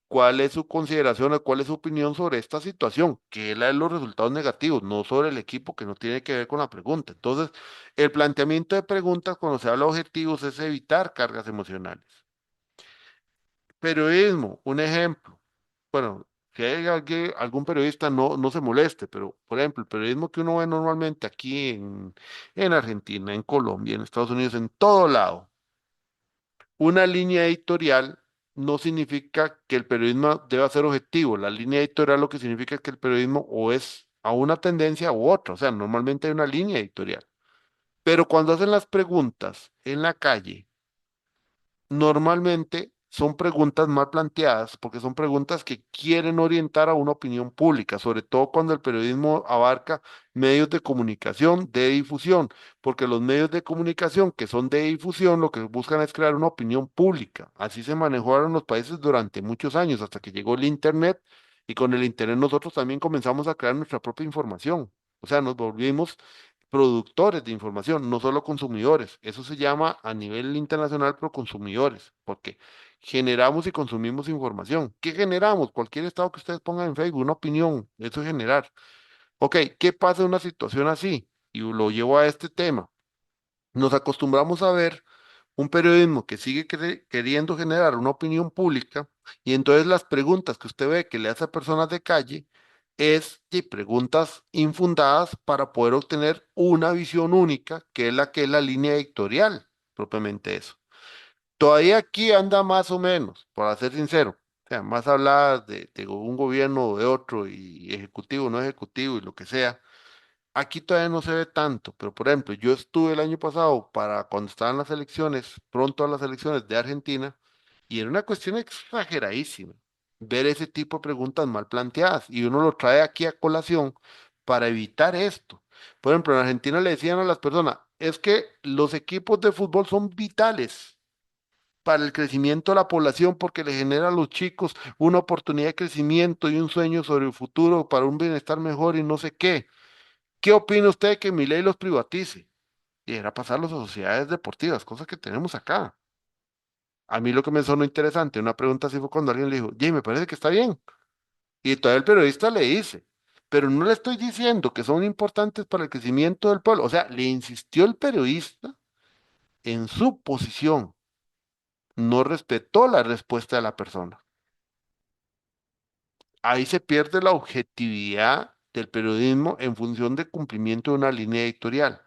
cuál es su consideración o cuál es su opinión sobre esta situación, que es la de los resultados negativos, no sobre el equipo, que no tiene que ver con la pregunta. Entonces, el planteamiento de preguntas cuando se habla de objetivos es evitar cargas emocionales. Periodismo, un ejemplo. Bueno, si hay algún periodista, no se moleste, pero por ejemplo, el periodismo que uno ve normalmente aquí en Argentina, en Colombia, en Estados Unidos, en todo lado, una línea editorial no significa que el periodismo deba ser objetivo. La línea editorial lo que significa es que el periodismo o es a una tendencia u otra, o sea, normalmente hay una línea editorial. Pero cuando hacen las preguntas en la calle, normalmente son preguntas mal planteadas porque son preguntas que quieren orientar a una opinión pública, sobre todo cuando el periodismo abarca medios de comunicación de difusión, porque los medios de comunicación que son de difusión lo que buscan es crear una opinión pública. Así se manejaron los países durante muchos años hasta que llegó el Internet y con el Internet nosotros también comenzamos a crear nuestra propia información. O sea, nos volvimos productores de información, no solo consumidores. Eso se llama a nivel internacional, pero consumidores, porque generamos y consumimos información. ¿Qué generamos? Cualquier estado que ustedes pongan en Facebook, una opinión, eso es generar. Ok, ¿qué pasa en una situación así? Y lo llevo a este tema. Nos acostumbramos a ver un periodismo que sigue queriendo generar una opinión pública y entonces las preguntas que usted ve que le hace a personas de calle es de preguntas infundadas para poder obtener una visión única, que es la línea editorial, propiamente eso. Todavía aquí anda más o menos, para ser sincero. O sea, más hablar de un gobierno o de otro y ejecutivo, no ejecutivo y lo que sea. Aquí todavía no se ve tanto, pero por ejemplo, yo estuve el año pasado para cuando estaban las elecciones, pronto a las elecciones de Argentina, y era una cuestión exageradísima ver ese tipo de preguntas mal planteadas, y uno lo trae aquí a colación para evitar esto. Por ejemplo, en Argentina le decían a las personas, es que los equipos de fútbol son vitales para el crecimiento de la población porque le genera a los chicos una oportunidad de crecimiento y un sueño sobre el futuro para un bienestar mejor y no sé qué. ¿Qué opina usted de que Milei los privatice? y era pasarlos a sociedades deportivas, cosas que tenemos acá. A mí lo que me sonó interesante, una pregunta así fue cuando alguien le dijo, Jay, me parece que está bien. Y todavía el periodista le dice, pero no le estoy diciendo que son importantes para el crecimiento del pueblo. O sea, le insistió el periodista en su posición, no respetó la respuesta de la persona. Ahí se pierde la objetividad del periodismo en función del cumplimiento de una línea editorial.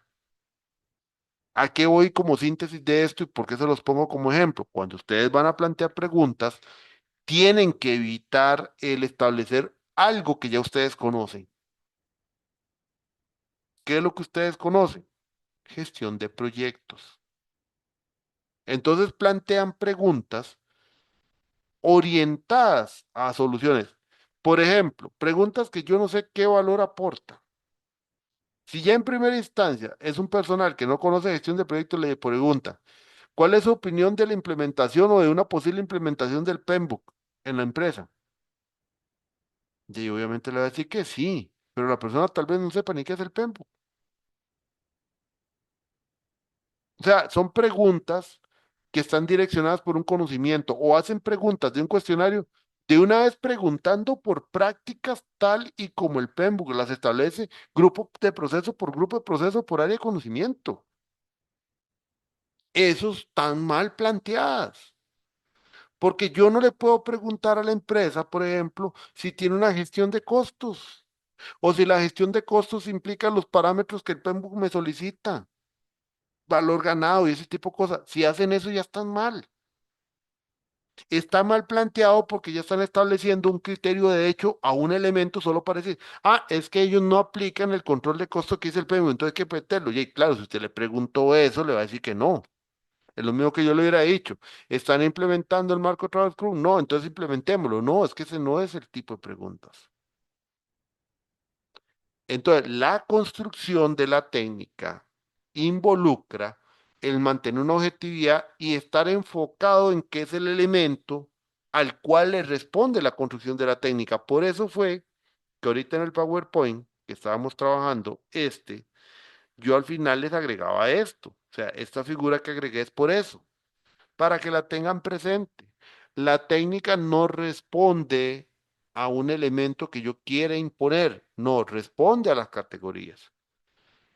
¿A qué voy como síntesis de esto y por qué se los pongo como ejemplo? Cuando ustedes van a plantear preguntas, tienen que evitar el establecer algo que ya ustedes conocen. ¿Qué es lo que ustedes conocen? Gestión de proyectos. Entonces plantean preguntas orientadas a soluciones. Por ejemplo, preguntas que yo no sé qué valor aporta. Si ya en primera instancia es un personal que no conoce gestión de proyectos, le pregunta, ¿cuál es su opinión de la implementación o de una posible implementación del PMBOK en la empresa? Y obviamente le va a decir que sí, pero la persona tal vez no sepa ni qué es el PMBOK. O sea, son preguntas que están direccionadas por un conocimiento o hacen preguntas de un cuestionario de una vez preguntando por prácticas tal y como el PMBOK las establece grupo de proceso por grupo de proceso por área de conocimiento. Esos están mal planteadas. Porque yo no le puedo preguntar a la empresa, por ejemplo, si tiene una gestión de costos o si la gestión de costos implica los parámetros que el PMBOK me solicita, valor ganado y ese tipo de cosas. Si hacen eso ya están mal. Está mal planteado porque ya están estableciendo un criterio de hecho a un elemento solo para decir, es que ellos no aplican el control de costo que dice el PMBOK, entonces hay que meterlo. Y claro, si usted le preguntó eso, le va a decir que no. Es lo mismo que yo le hubiera dicho. ¿Están implementando el marco de trabajo Scrum? No, entonces implementémoslo. No, es que ese no es el tipo de preguntas. Entonces, la construcción de la técnica involucra el mantener una objetividad y estar enfocado en qué es el elemento al cual le responde la construcción de la técnica. Por eso fue que ahorita en el PowerPoint que estábamos trabajando, yo al final les agregaba esto. O sea, esta figura que agregué es por eso para que la tengan presente. La técnica no responde a un elemento que yo quiera imponer, no, responde a las categorías.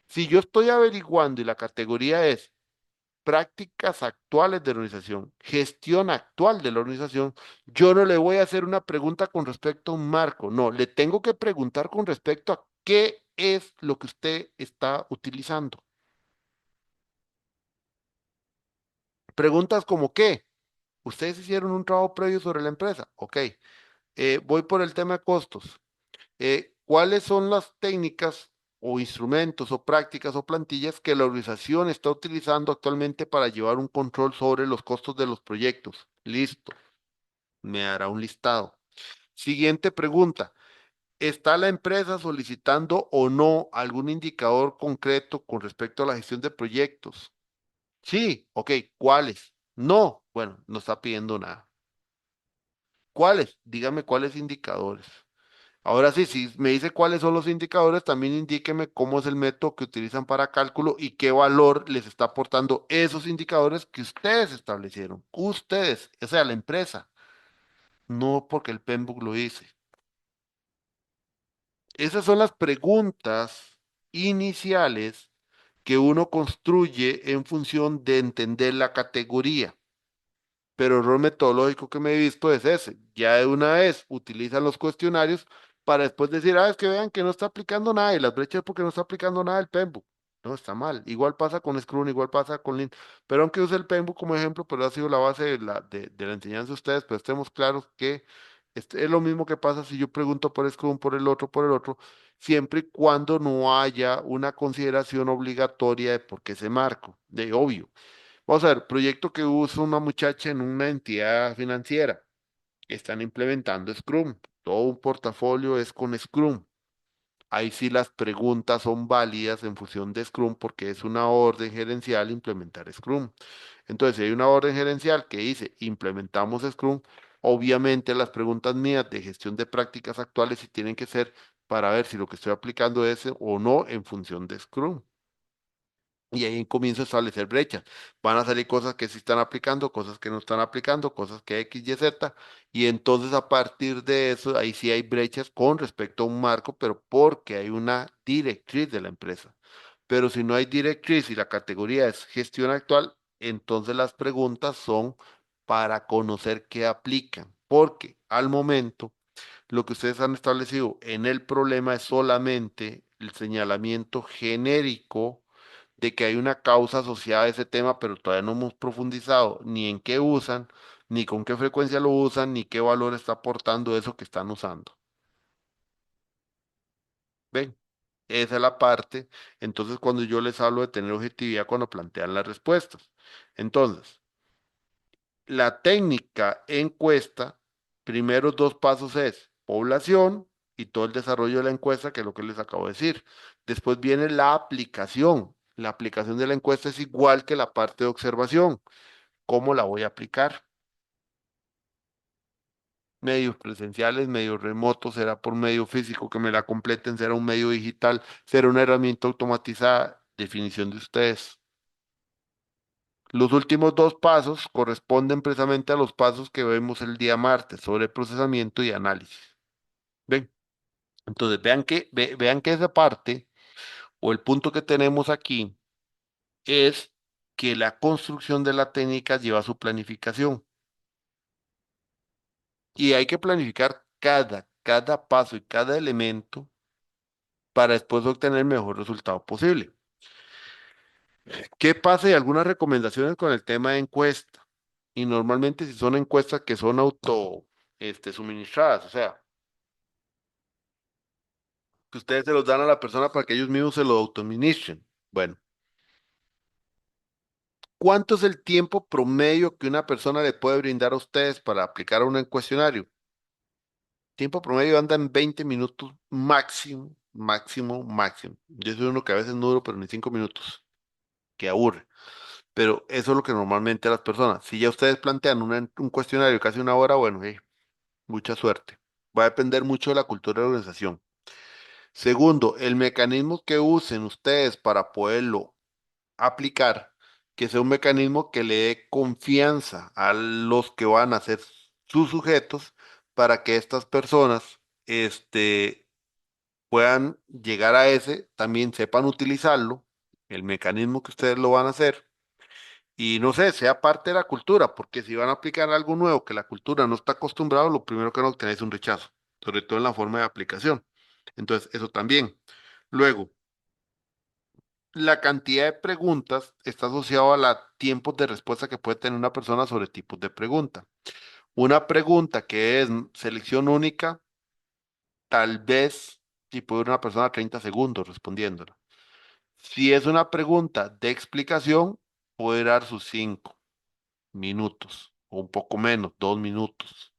Si yo estoy averiguando y la categoría es prácticas actuales de la organización, gestión actual de la organización, yo no le voy a hacer una pregunta con respecto a un marco, no, le tengo que preguntar con respecto a qué es lo que usted está utilizando. Preguntas como qué. Ustedes hicieron un trabajo previo sobre la empresa. Ok. Voy por el tema de costos. ¿Cuáles son las técnicas o instrumentos o prácticas o plantillas que la organización está utilizando actualmente para llevar un control sobre los costos de los proyectos? Listo, me dará un listado. Siguiente pregunta. ¿Está la empresa solicitando o no algún indicador concreto con respecto a la gestión de proyectos? Sí, ok. ¿Cuáles? No, bueno, no está pidiendo nada. ¿Cuáles? Dígame cuáles indicadores. Ahora sí, si me dice cuáles son los indicadores, también indíqueme cómo es el método que utilizan para cálculo y qué valor les está aportando esos indicadores que ustedes establecieron. Ustedes, o sea, la empresa, no porque el PMBOK lo dice. Esas son las preguntas iniciales que uno construye en función de entender la categoría. Pero el error metodológico que me he visto es ese. Ya de una vez utilizan los cuestionarios para después decir, es que vean que no está aplicando nada y las brechas es porque no está aplicando nada el PMBOK. No, está mal. Igual pasa con Scrum, igual pasa con Lean. Pero aunque use el PMBOK como ejemplo, pero ha sido la base de la enseñanza de ustedes, pero estemos claros que es lo mismo que pasa si yo pregunto por Scrum, por el otro, siempre y cuando no haya una consideración obligatoria de por qué se marco. De obvio. Vamos a ver, proyecto que usa una muchacha en una entidad financiera. Están implementando Scrum. Todo un portafolio es con Scrum. Ahí sí las preguntas son válidas en función de Scrum porque es una orden gerencial implementar Scrum. Entonces, si hay una orden gerencial que dice implementamos Scrum, obviamente las preguntas mías de gestión de prácticas actuales sí tienen que ser para ver si lo que estoy aplicando es o no en función de Scrum. Y ahí comienzo a establecer brechas. Van a salir cosas que sí están aplicando, cosas que no están aplicando, cosas que X, Y, Z. Y entonces a partir de eso, ahí sí hay brechas con respecto a un marco, pero porque hay una directriz de la empresa. Pero si no hay directriz y la categoría es gestión actual, entonces las preguntas son para conocer qué aplican. Porque al momento, lo que ustedes han establecido en el problema es solamente el señalamiento genérico de que hay una causa asociada a ese tema, pero todavía no hemos profundizado ni en qué usan, ni con qué frecuencia lo usan, ni qué valor está aportando eso que están usando. ¿Ven? Esa es la parte. Entonces, cuando yo les hablo de tener objetividad, cuando plantean las respuestas. Entonces, la técnica encuesta, primeros dos pasos es población y todo el desarrollo de la encuesta, que es lo que les acabo de decir. Después viene la aplicación. La aplicación de la encuesta es igual que la parte de observación. ¿Cómo la voy a aplicar? Medios presenciales, medios remotos, será por medio físico que me la completen, será un medio digital, será una herramienta automatizada. Definición de ustedes. Los últimos dos pasos corresponden precisamente a los pasos que vemos el día martes sobre procesamiento y análisis. ¿Ven? Entonces, vean que esa parte o el punto que tenemos aquí es que la construcción de la técnica lleva su planificación y hay que planificar cada paso y cada elemento para después obtener el mejor resultado posible. ¿Qué pasa? Y algunas recomendaciones con el tema de encuesta. Y normalmente si son encuestas que son suministradas, o sea, que ustedes se los dan a la persona para que ellos mismos se lo autoadministren. Bueno, ¿cuánto es el tiempo promedio que una persona le puede brindar a ustedes para aplicar un cuestionario? Tiempo promedio anda en 20 minutos máximo, máximo, máximo. Yo soy uno que a veces no duro, pero ni 5 minutos, que aburre. Pero eso es lo que normalmente las personas. Si ya ustedes plantean un cuestionario casi una hora, bueno, mucha suerte. Va a depender mucho de la cultura de la organización. Segundo, el mecanismo que usen ustedes para poderlo aplicar, que sea un mecanismo que le dé confianza a los que van a ser sus sujetos para que estas personas puedan llegar a ese, también sepan utilizarlo, el mecanismo que ustedes lo van a hacer, y no sé, sea parte de la cultura, porque si van a aplicar algo nuevo que la cultura no está acostumbrado, lo primero que van a obtener es un rechazo, sobre todo en la forma de aplicación. Entonces, eso también. Luego, la cantidad de preguntas está asociado a los tiempos de respuesta que puede tener una persona sobre tipos de pregunta. Una pregunta que es selección única, tal vez si puede una persona 30 segundos respondiéndola. Si es una pregunta de explicación, puede dar sus 5 minutos o un poco menos, 2 minutos.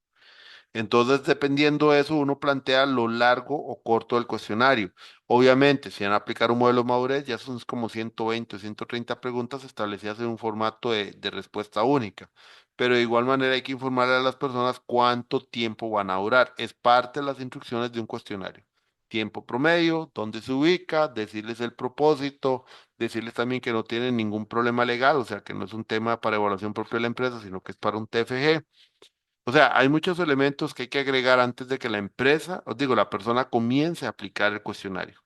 Entonces, dependiendo de eso, uno plantea lo largo o corto del cuestionario. Obviamente, si van a aplicar un modelo de madurez, ya son como 120 o 130 preguntas establecidas en un formato de respuesta única. Pero de igual manera hay que informarle a las personas cuánto tiempo van a durar. Es parte de las instrucciones de un cuestionario. Tiempo promedio, dónde se ubica, decirles el propósito, decirles también que no tienen ningún problema legal, o sea, que no es un tema para evaluación propia de la empresa, sino que es para un TFG. O sea, hay muchos elementos que hay que agregar antes de que la empresa, os digo, la persona comience a aplicar el cuestionario.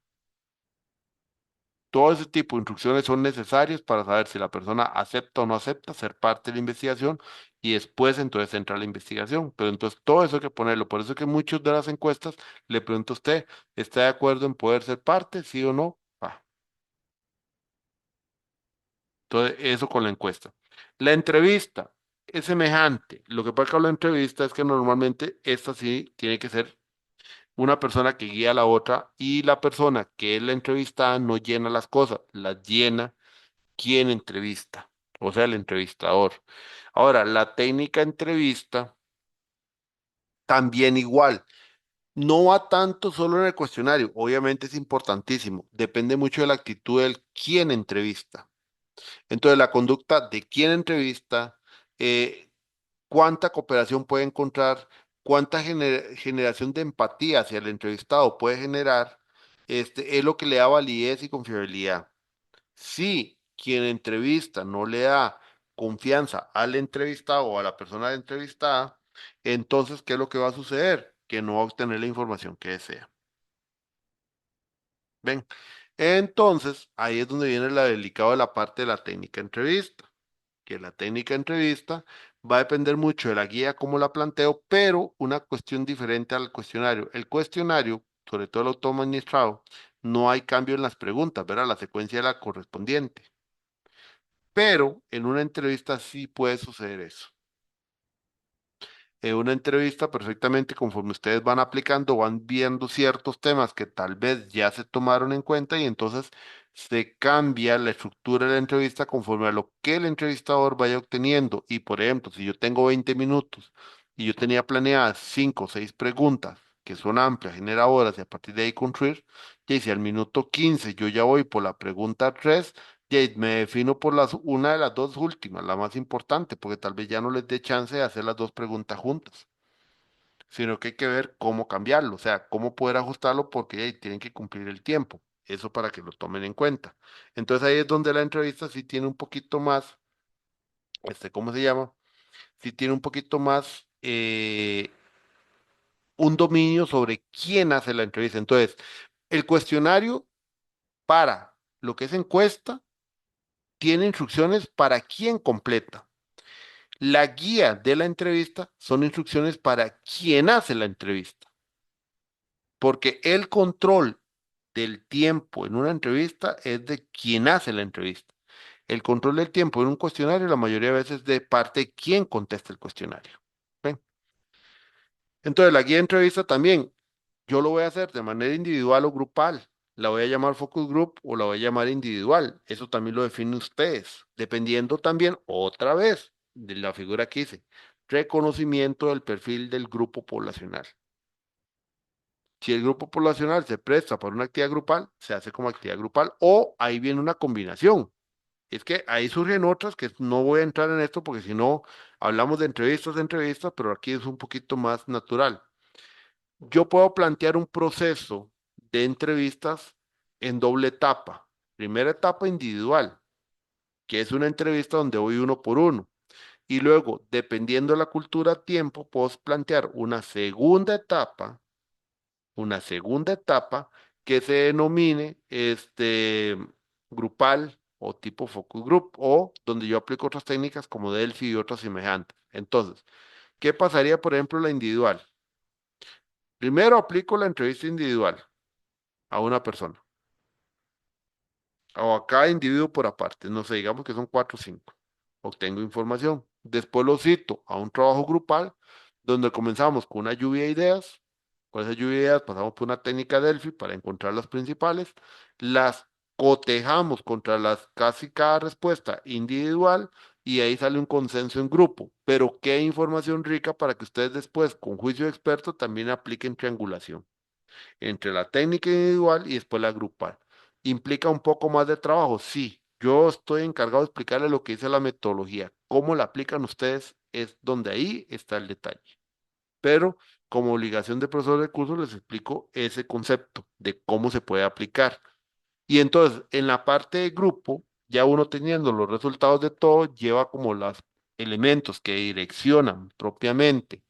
Todo ese tipo de instrucciones son necesarias para saber si la persona acepta o no acepta ser parte de la investigación y después entonces entra la investigación. Pero entonces todo eso hay que ponerlo. Por eso es que muchas de las encuestas le pregunto a usted, ¿está de acuerdo en poder ser parte? ¿Sí o no? Entonces, eso con la encuesta. La entrevista es semejante. Lo que pasa con la entrevista es que normalmente esta sí tiene que ser una persona que guía a la otra y la persona que es la entrevistada no llena las cosas, las llena quien entrevista, o sea, el entrevistador. Ahora, la técnica entrevista también igual. No va tanto solo en el cuestionario, obviamente es importantísimo, depende mucho de la actitud del quien entrevista. Entonces, la conducta de quien entrevista, eh, cuánta cooperación puede encontrar, cuánta generación de empatía hacia el entrevistado puede generar, es lo que le da validez y confiabilidad. Sí, quien entrevista no le da confianza al entrevistado o a la persona entrevistada, entonces, ¿qué es lo que va a suceder? Que no va a obtener la información que desea. ¿Ven? Entonces, ahí es donde viene la delicado de la parte de la técnica de entrevista, que la técnica de entrevista va a depender mucho de la guía, cómo la planteo, pero una cuestión diferente al cuestionario. El cuestionario, sobre todo el autoadministrado, no hay cambio en las preguntas, ¿verdad? La secuencia de la correspondiente. Pero en una entrevista sí puede suceder eso. En una entrevista perfectamente conforme ustedes van aplicando, van viendo ciertos temas que tal vez ya se tomaron en cuenta y entonces se cambia la estructura de la entrevista conforme a lo que el entrevistador vaya obteniendo. Y por ejemplo, si yo tengo 20 minutos y yo tenía planeadas 5 o 6 preguntas que son amplias, generadoras y a partir de ahí construir, y si al minuto 15 yo ya voy por la pregunta 3, y me defino por una de las dos últimas, la más importante, porque tal vez ya no les dé chance de hacer las dos preguntas juntas, sino que hay que ver cómo cambiarlo, o sea, cómo poder ajustarlo porque tienen que cumplir el tiempo. Eso para que lo tomen en cuenta. Entonces ahí es donde la entrevista sí tiene un poquito más, ¿cómo se llama? Sí tiene un poquito más un dominio sobre quién hace la entrevista. Entonces, el cuestionario para lo que es encuesta tiene instrucciones para quién completa. La guía de la entrevista son instrucciones para quien hace la entrevista, porque el control del tiempo en una entrevista es de quien hace la entrevista. El control del tiempo en un cuestionario la mayoría de veces de parte de quien contesta el cuestionario. ¿Ven? Entonces, la guía de entrevista también, yo lo voy a hacer de manera individual o grupal. La voy a llamar focus group o la voy a llamar individual. Eso también lo definen ustedes, dependiendo también, otra vez, de la figura que hice, reconocimiento del perfil del grupo poblacional. Si el grupo poblacional se presta para una actividad grupal, se hace como actividad grupal o ahí viene una combinación. Es que ahí surgen otras que no voy a entrar en esto porque si no hablamos de entrevistas, pero aquí es un poquito más natural. Yo puedo plantear un proceso de entrevistas en doble etapa. Primera etapa individual, que es una entrevista donde voy uno por uno. Y luego, dependiendo de la cultura a tiempo, puedo plantear una segunda etapa que se denomine grupal o tipo focus group o donde yo aplico otras técnicas como Delphi y otras semejantes. Entonces, ¿qué pasaría, por ejemplo, la individual? Primero aplico la entrevista individual a una persona o a cada individuo por aparte, no sé, digamos que son cuatro o cinco. Obtengo información. Después lo cito a un trabajo grupal donde comenzamos con una lluvia de ideas. Con esa lluvia de ideas pasamos por una técnica Delphi para encontrar las principales. Las cotejamos contra las casi cada respuesta individual y ahí sale un consenso en grupo. Pero qué información rica para que ustedes después, con juicio de experto, también apliquen triangulación entre la técnica individual y después la grupal. ¿Implica un poco más de trabajo? Sí, yo estoy encargado de explicarle lo que dice la metodología. ¿Cómo la aplican ustedes? Es donde ahí está el detalle. Pero como obligación de profesor de curso les explico ese concepto de cómo se puede aplicar. Y entonces, en la parte de grupo, ya uno teniendo los resultados de todo, lleva como los elementos que direccionan propiamente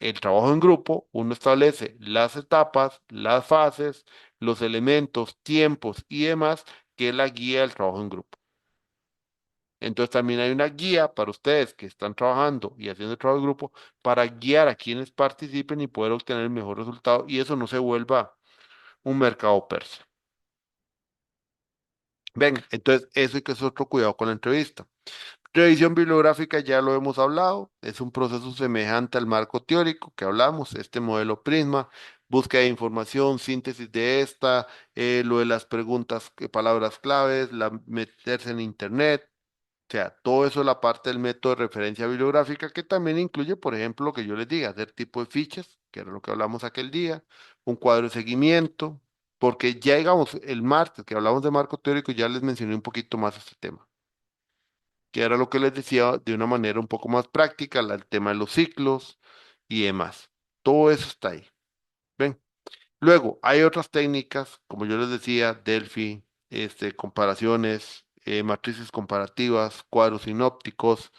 el trabajo en grupo, uno establece las etapas, las fases, los elementos, tiempos y demás, que es la guía del trabajo en grupo. Entonces también hay una guía para ustedes que están trabajando y haciendo el trabajo en grupo para guiar a quienes participen y poder obtener el mejor resultado y eso no se vuelva un mercado persa. Ven, entonces eso hay que hacer otro cuidado con la entrevista. Revisión bibliográfica ya lo hemos hablado, es un proceso semejante al marco teórico que hablamos, este modelo Prisma, búsqueda de información, síntesis de esta, lo de las preguntas, palabras claves, meterse en Internet, o sea, todo eso es la parte del método de referencia bibliográfica que también incluye, por ejemplo, lo que yo les diga, hacer tipo de fichas, que era lo que hablamos aquel día, un cuadro de seguimiento, porque ya digamos, el martes que hablamos de marco teórico ya les mencioné un poquito más este tema que era lo que les decía de una manera un poco más práctica, el tema de los ciclos y demás. Todo eso está ahí. ¿Ven? Luego, hay otras técnicas, como yo les decía, Delphi, comparaciones, matrices comparativas, cuadros sinópticos,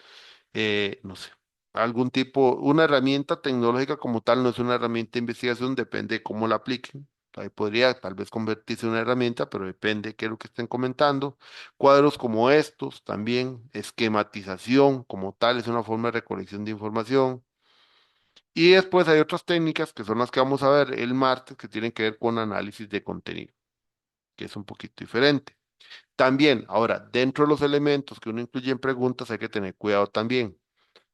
no sé, algún tipo, una herramienta tecnológica como tal no es una herramienta de investigación, depende de cómo la apliquen. Ahí podría tal vez convertirse en una herramienta, pero depende de qué es lo que estén comentando. Cuadros como estos también, esquematización como tal, es una forma de recolección de información. Y después hay otras técnicas que son las que vamos a ver el martes, que tienen que ver con análisis de contenido, que es un poquito diferente. También, ahora, dentro de los elementos que uno incluye en preguntas, hay que tener cuidado también.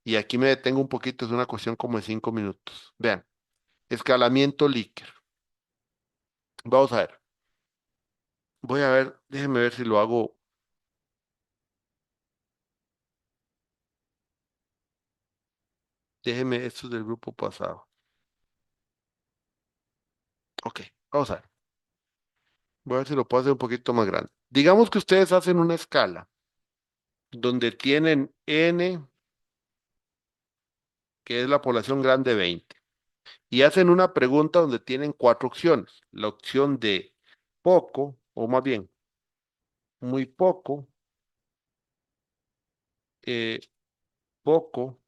Y aquí me detengo un poquito, es una cuestión como de 5 minutos. Vean, escalamiento Likert. Vamos a ver. Voy a ver, déjenme ver si lo hago. Déjenme, esto es del grupo pasado. Ok, vamos a ver. Voy a ver si lo puedo hacer un poquito más grande. Digamos que ustedes hacen una escala donde tienen N, que es la población grande 20, y hacen una pregunta donde tienen cuatro opciones. La opción de poco, o más bien, muy poco, eh, poco,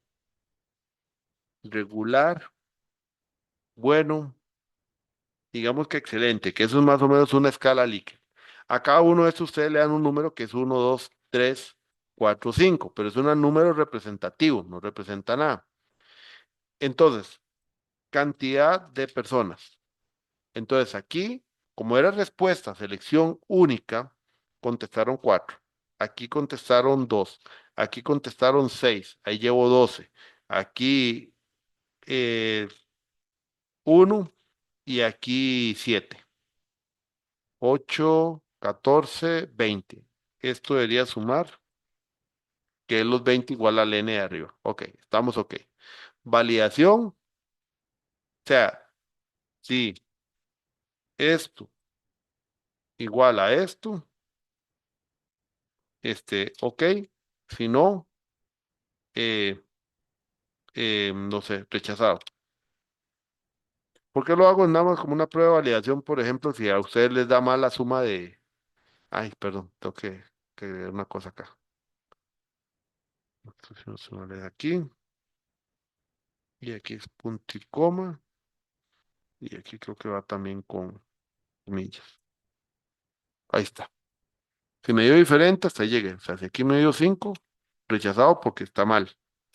regular, bueno, digamos que excelente, que eso es más o menos una escala Likert. A cada uno de estos ustedes le dan un número que es 1, 2, 3, 4, 5, pero es un número representativo, no representa nada. Entonces, cantidad de personas. Entonces, aquí, como era respuesta, selección única, contestaron cuatro. Aquí contestaron dos. Aquí contestaron seis. Ahí llevo 12. Aquí uno y aquí 7. 8, 14, 20. Esto debería sumar, que es los 20 igual al n de arriba. Ok, estamos ok. Validación, o sea, si esto igual a esto, ok. Si no, eh, no sé, rechazado. ¿Por qué lo hago nada más como una prueba de validación? Por ejemplo, si a ustedes les da mal la suma de... Ay, perdón, tengo que ver una cosa acá. Instrucciones aquí, y aquí es punto y coma, y aquí creo que va también con comillas. Ahí está. Si me dio diferente, hasta ahí llegué. O sea, si aquí me dio 5, rechazado porque está mal.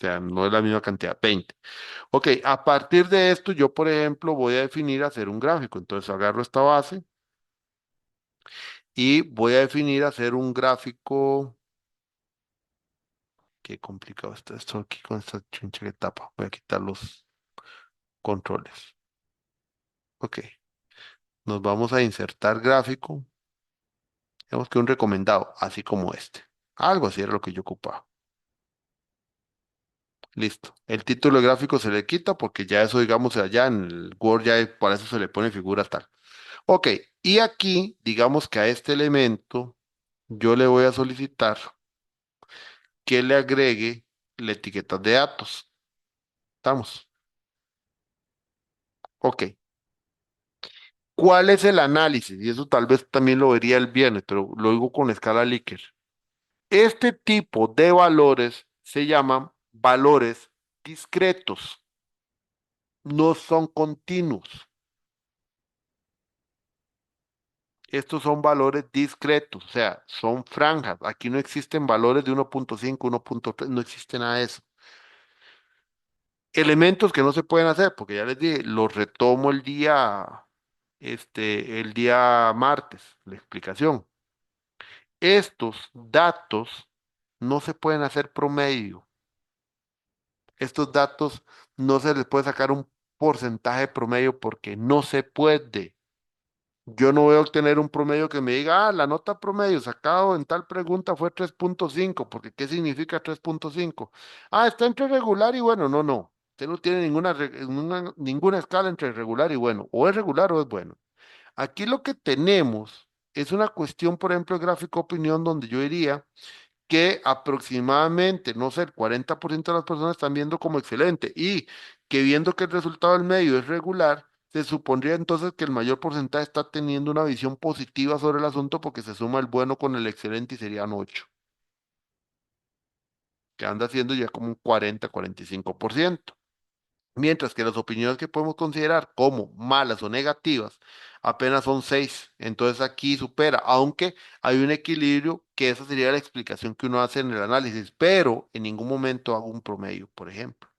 O sea, no es la misma cantidad, 20. Ok, a partir de esto, yo, por ejemplo, voy a definir hacer un gráfico. Entonces, agarro esta base y voy a definir hacer un gráfico. Qué complicado está esto aquí con esta chuncha que tapa. Voy a quitar los controles. Ok, nos vamos a insertar gráfico. Digamos que un recomendado, así como este. Algo así era lo que yo ocupaba. Listo. El título de gráfico se le quita porque ya eso, digamos, allá en el Word ya para eso se le pone figura tal. Ok, y aquí, digamos que a este elemento yo le voy a solicitar que le agregue la etiqueta de datos. Estamos. Ok. ¿Cuál es el análisis? Y eso tal vez también lo vería el viernes, pero lo digo con escala Likert. Este tipo de valores se llaman valores discretos, no son continuos. Estos son valores discretos, o sea, son franjas. Aquí no existen valores de 1.5, 1.3, no existe nada de eso. Elementos que no se pueden hacer, porque ya les dije, los retomo el día martes, la explicación. Estos datos no se pueden hacer promedio. Estos datos no se les puede sacar un porcentaje promedio porque no se puede. Yo no voy a obtener un promedio que me diga, la nota promedio sacado en tal pregunta fue 3.5, porque ¿qué significa 3.5? Está entre regular y bueno. No, no. Usted no tiene ninguna escala entre regular y bueno. O es regular o es bueno. Aquí lo que tenemos es una cuestión, por ejemplo, de gráfico opinión, donde yo diría que aproximadamente, no sé, el 40% de las personas están viendo como excelente y que viendo que el resultado del medio es regular, Se supondría entonces que el mayor porcentaje está teniendo una visión positiva sobre el asunto porque se suma el bueno con el excelente y serían 8, que anda siendo ya como un 40-45%. Mientras que las opiniones que podemos considerar como malas o negativas apenas son 6. Entonces aquí supera, aunque hay un equilibrio que esa sería la explicación que uno hace en el análisis, pero en ningún momento hago un promedio, por ejemplo.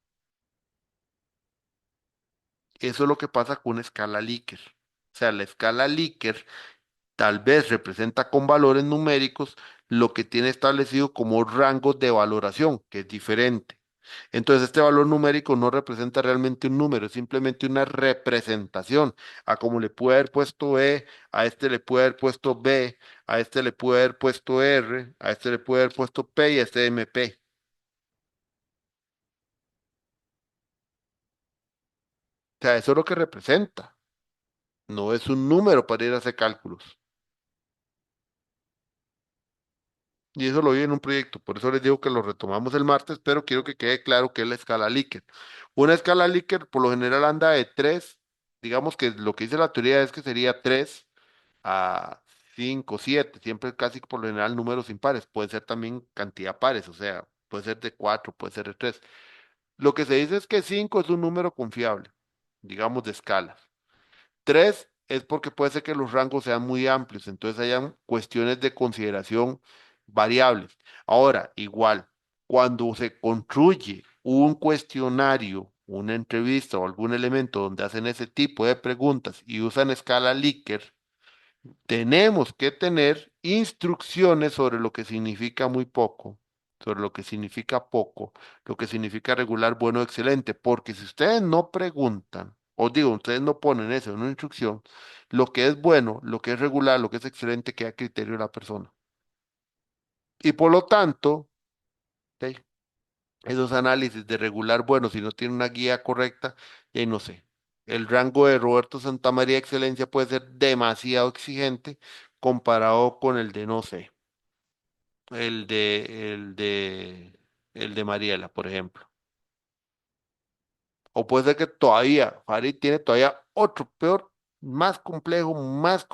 Eso es lo que pasa con una escala Likert. O sea, la escala Likert tal vez representa con valores numéricos lo que tiene establecido como rangos de valoración, que es diferente. Entonces, este valor numérico no representa realmente un número, es simplemente una representación. A como le puede haber puesto E, a este le puede haber puesto B, a este le puede haber puesto R, a este le puede haber puesto P y a este MP. O sea, eso es lo que representa. No es un número para ir a hacer cálculos. Y eso lo vi en un proyecto, por eso les digo que lo retomamos el martes, pero quiero que quede claro que es la escala Likert. Una escala Likert por lo general anda de 3, digamos que lo que dice la teoría es que sería 3 a 5, 7, siempre casi por lo general números impares, puede ser también cantidad pares, o sea, puede ser de 4, puede ser de 3. Lo que se dice es que 5 es un número confiable, digamos de escala. 3 es porque puede ser que los rangos sean muy amplios, entonces hayan cuestiones de consideración variables. Ahora, igual, cuando se construye un cuestionario, una entrevista o algún elemento donde hacen ese tipo de preguntas y usan escala Likert, tenemos que tener instrucciones sobre lo que significa muy poco, sobre lo que significa poco, lo que significa regular, bueno, excelente, porque si ustedes no preguntan, os digo, ustedes no ponen eso en una instrucción, lo que es bueno, lo que es regular, lo que es excelente queda a criterio de la persona. Y por lo tanto, ¿sí? Esos análisis de regular, bueno, si no tiene una guía correcta, y no sé. El rango de Roberto Santamaría Excelencia puede ser demasiado exigente comparado con el de, no sé, el de Mariela, por ejemplo. O puede ser que todavía, Farid tiene todavía otro peor, más complejo, más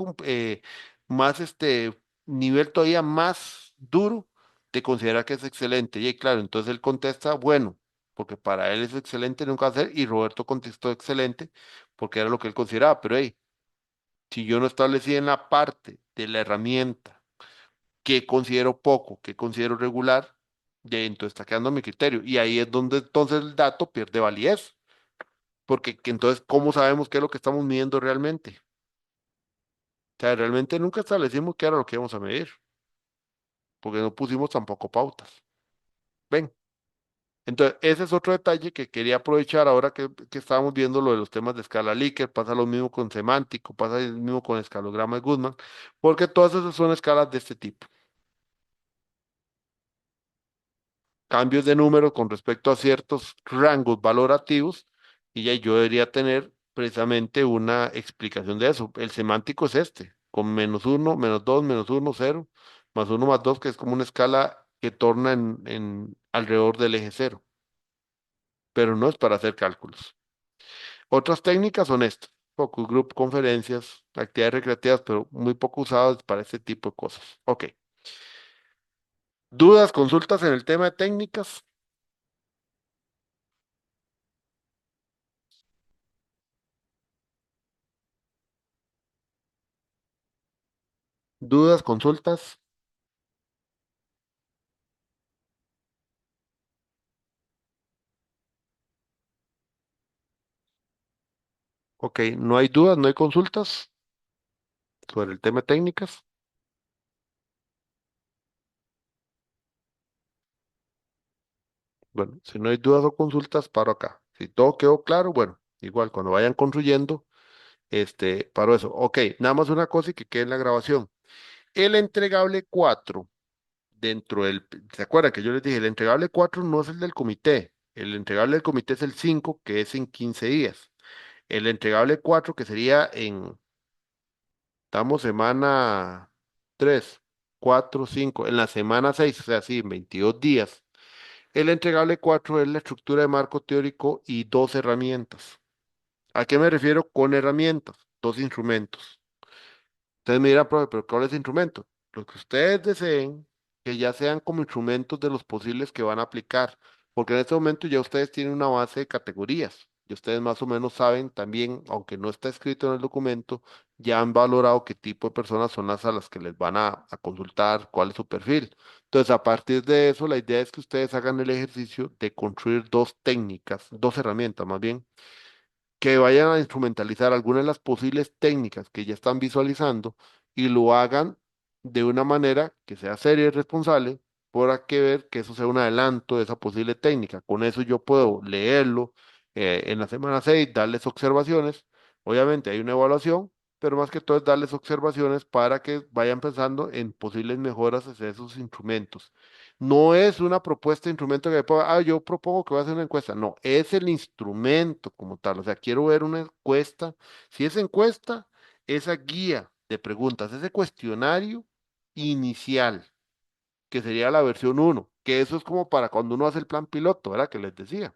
nivel todavía más duro de considerar que es excelente. Y claro, entonces él contesta, bueno, porque para él es excelente, nunca va a ser, y Roberto contestó excelente, porque era lo que él consideraba. Pero hey, si yo no establecí en la parte de la herramienta que considero poco, que considero regular, ya entonces está quedando a mi criterio. Y ahí es donde entonces el dato pierde validez. Porque entonces, ¿cómo sabemos qué es lo que estamos midiendo realmente? O sea, realmente nunca establecimos qué era lo que íbamos a medir, porque no pusimos tampoco pautas. ¿Ven? Entonces, ese es otro detalle que quería aprovechar ahora que estábamos viendo lo de los temas de escala Likert, pasa lo mismo con semántico, pasa lo mismo con escalograma de Goodman, porque todas esas son escalas de este tipo. Cambios de número con respecto a ciertos rangos valorativos y ya yo debería tener precisamente una explicación de eso. El semántico es este, con -1, -2, -1, 0, +1, +2, que es como una escala que torna en alrededor del eje cero, pero no es para hacer cálculos. Otras técnicas son estas, focus group, conferencias, actividades recreativas, pero muy poco usadas para este tipo de cosas. Ok. ¿Dudas, consultas en el tema de técnicas? ¿Dudas, consultas? Ok, no hay dudas, no hay consultas sobre el tema de técnicas. Bueno, si no hay dudas o consultas, paro acá. Si todo quedó claro, bueno, igual cuando vayan construyendo, paro eso. Ok, nada más una cosa y que quede en la grabación. El entregable 4 dentro del, ¿se acuerdan que yo les dije? El entregable 4 no es el del comité. El entregable del comité es el 5 que es en 15 días. El entregable 4 que sería estamos semana 3, 4, 5, en la semana 6, o sea, sí, en 22 días. El entregable 4 es la estructura de marco teórico y dos herramientas. ¿A qué me refiero con herramientas? Dos instrumentos. Ustedes me dirán, profe, pero ¿cuáles instrumentos? Los que ustedes deseen, que ya sean como instrumentos de los posibles que van a aplicar, porque en este momento ya ustedes tienen una base de categorías y ustedes más o menos saben también, aunque no está escrito en el documento, ya han valorado qué tipo de personas son las a las que les van a consultar, cuál es su perfil. Entonces, a partir de eso, la idea es que ustedes hagan el ejercicio de construir dos técnicas, dos herramientas más bien que vayan a instrumentalizar algunas de las posibles técnicas que ya están visualizando y lo hagan de una manera que sea seria y responsable, por que ver que eso sea un adelanto de esa posible técnica. Con eso yo puedo leerlo en la semana 6, darles observaciones. Obviamente hay una evaluación, pero más que todo es darles observaciones para que vayan pensando en posibles mejoras hacia esos instrumentos. No es una propuesta de instrumento que ponga, yo propongo que voy a hacer una encuesta. No, es el instrumento como tal. O sea, quiero ver una encuesta. Si es encuesta, esa guía de preguntas, ese cuestionario inicial, que sería la versión uno, que eso es como para cuando uno hace el plan piloto, ¿verdad? Que les decía.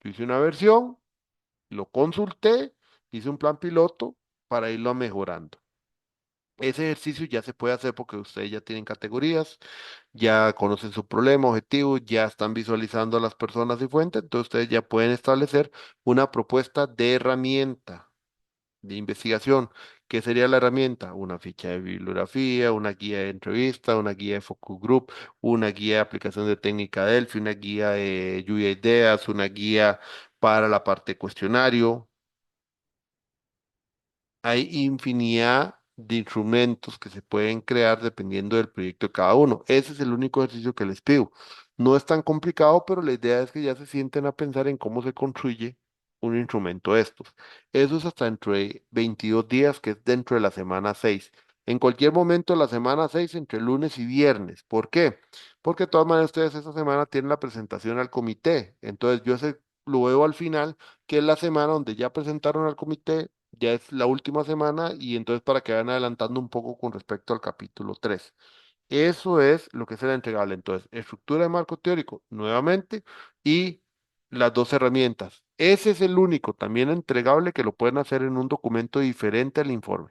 Yo hice una versión, lo consulté, hice un plan piloto para irlo mejorando. Ese ejercicio ya se puede hacer porque ustedes ya tienen categorías, ya conocen su problema, objetivo, ya están visualizando a las personas y fuentes, entonces ustedes ya pueden establecer una propuesta de herramienta de investigación. ¿Qué sería la herramienta? Una ficha de bibliografía, una guía de entrevista, una guía de focus group, una guía de aplicación de técnica Delphi, una guía de lluvia de ideas, una guía para la parte de cuestionario. Hay infinidad de instrumentos que se pueden crear dependiendo del proyecto de cada uno. Ese es el único ejercicio que les pido. No es tan complicado, pero la idea es que ya se sienten a pensar en cómo se construye un instrumento de estos. Eso es hasta dentro de 22 días, que es dentro de la semana 6. En cualquier momento de la semana 6, entre lunes y viernes. ¿Por qué? Porque de todas maneras ustedes esta semana tienen la presentación al comité. Entonces yo lo veo al final, que es la semana donde ya presentaron al comité, ya es la última semana y entonces para que vayan adelantando un poco con respecto al capítulo 3. Eso es lo que será entregable. Entonces, estructura de marco teórico nuevamente y las dos herramientas. Ese es el único también entregable que lo pueden hacer en un documento diferente al informe.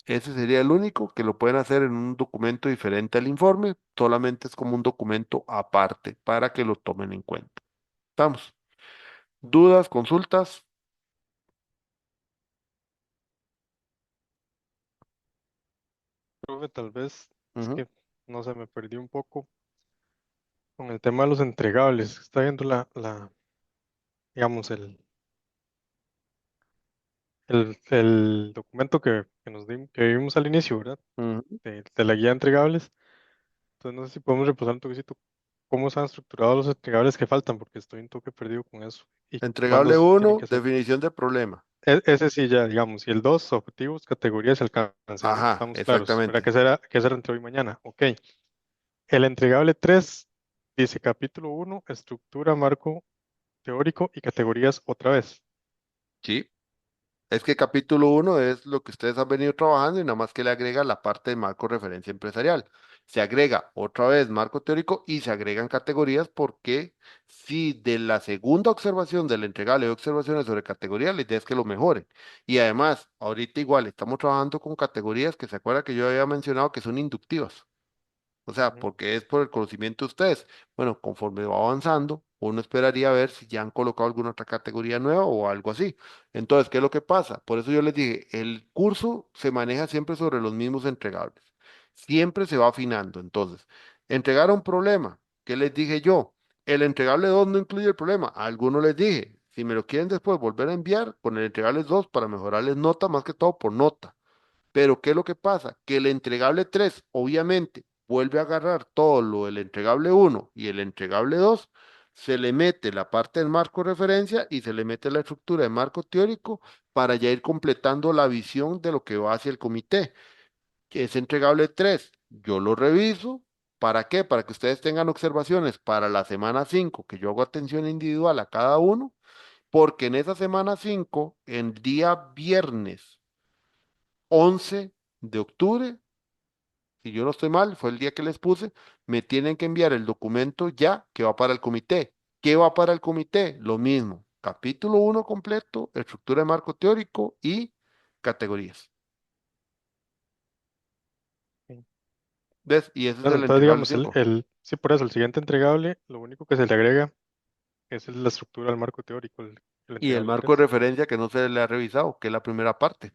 Ese sería el único que lo pueden hacer en un documento diferente al informe. Solamente es como un documento aparte para que lo tomen en cuenta. ¿Estamos? ¿Dudas, consultas? Profe, tal vez es Ujú, que, no sé, me perdí un poco con el tema de los entregables. Está viendo digamos, el documento que vimos al inicio, ¿verdad? ujú. De la guía de entregables. Entonces, no sé si podemos repasar un toquecito cómo están estructurados los entregables que faltan, porque estoy un toque perdido con eso. Y cuándo Entregable se tienen que uno, hacer. definición de problema. Ese sí, ya, digamos. Y el 2 objetivos, categorías y alcance. Ajá, Estamos claros, ¿verdad? exactamente. Que será entre hoy y mañana. Ok. El entregable 3 dice capítulo uno, estructura, marco teórico y categorías otra vez. Sí. Es que capítulo uno es lo que ustedes han venido trabajando y nada más que le agrega la parte de marco referencia empresarial. Se agrega otra vez marco teórico y se agregan categorías porque si de la segunda observación del entregable hay observaciones sobre categorías, la idea es que lo mejoren. Y además, ahorita igual estamos trabajando con categorías que se acuerda que yo había mencionado que son inductivas. O sea, Ujú. porque es por el conocimiento de ustedes. Bueno, conforme va avanzando, uno esperaría ver si ya han colocado alguna otra categoría nueva o algo así. Entonces, ¿qué es lo que pasa? Por eso yo les dije, el curso se maneja siempre sobre los mismos entregables. Siempre se va afinando. Entonces, entregar un problema. ¿Qué les dije yo? El entregable 2 no incluye el problema. A algunos les dije, si me lo quieren después volver a enviar, con el entregable 2 para mejorarles nota, más que todo por nota. Pero ¿qué es lo que pasa? Que el entregable 3 obviamente, vuelve a agarrar todo lo del entregable uno y el entregable 2, se le mete la parte del marco de referencia y se le mete la estructura de marco teórico para ya ir completando la visión de lo que va hacia el comité. Que es entregable 3, yo lo reviso. ¿Para qué? Para que ustedes tengan observaciones para la semana 5, que yo hago atención individual a cada uno, porque en esa semana 5, el día viernes 11 de octubre, si yo no estoy mal, fue el día que les puse, me tienen que enviar el documento ya que va para el comité. ¿Qué va para el comité? Lo mismo. Capítulo uno completo, estructura de marco teórico y categorías. Ok. ¿Ves? Y ese es Bueno, el entonces entregable digamos, 5. sí, por eso, el siguiente entregable, lo único que se le agrega es la estructura del marco teórico, el Y el entregable marco 3. de referencia que no se le ha revisado, que es la primera parte.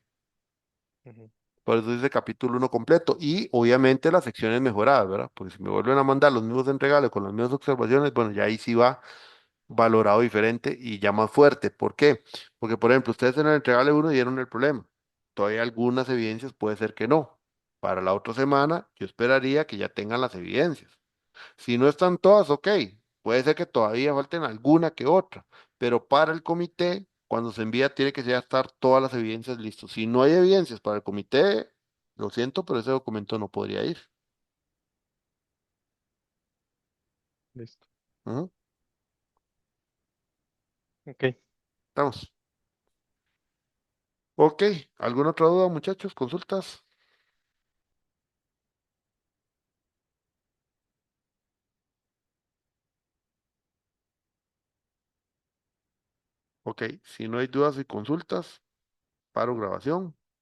Ujú. Por eso dice capítulo uno completo. Y obviamente las secciones mejoradas, ¿verdad? Porque si me vuelven a mandar los mismos entregables con las mismas observaciones, bueno, ya ahí sí va valorado diferente y ya más fuerte. ¿Por qué? Porque, por ejemplo, ustedes en el entregable uno dieron el problema. Todavía algunas evidencias puede ser que no. Para la otra semana, yo esperaría que ya tengan las evidencias. Si no están todas, ok. Puede ser que todavía falten alguna que otra, pero para el comité, cuando se envía, tiene que ya estar todas las evidencias listas. Si no hay evidencias para el comité, lo siento, pero ese documento no podría ir. Listo. Ujú. Ok. Estamos. Ok. ¿Alguna otra duda, muchachos? ¿Consultas? Ok. Si no hay dudas y consultas, paro grabación.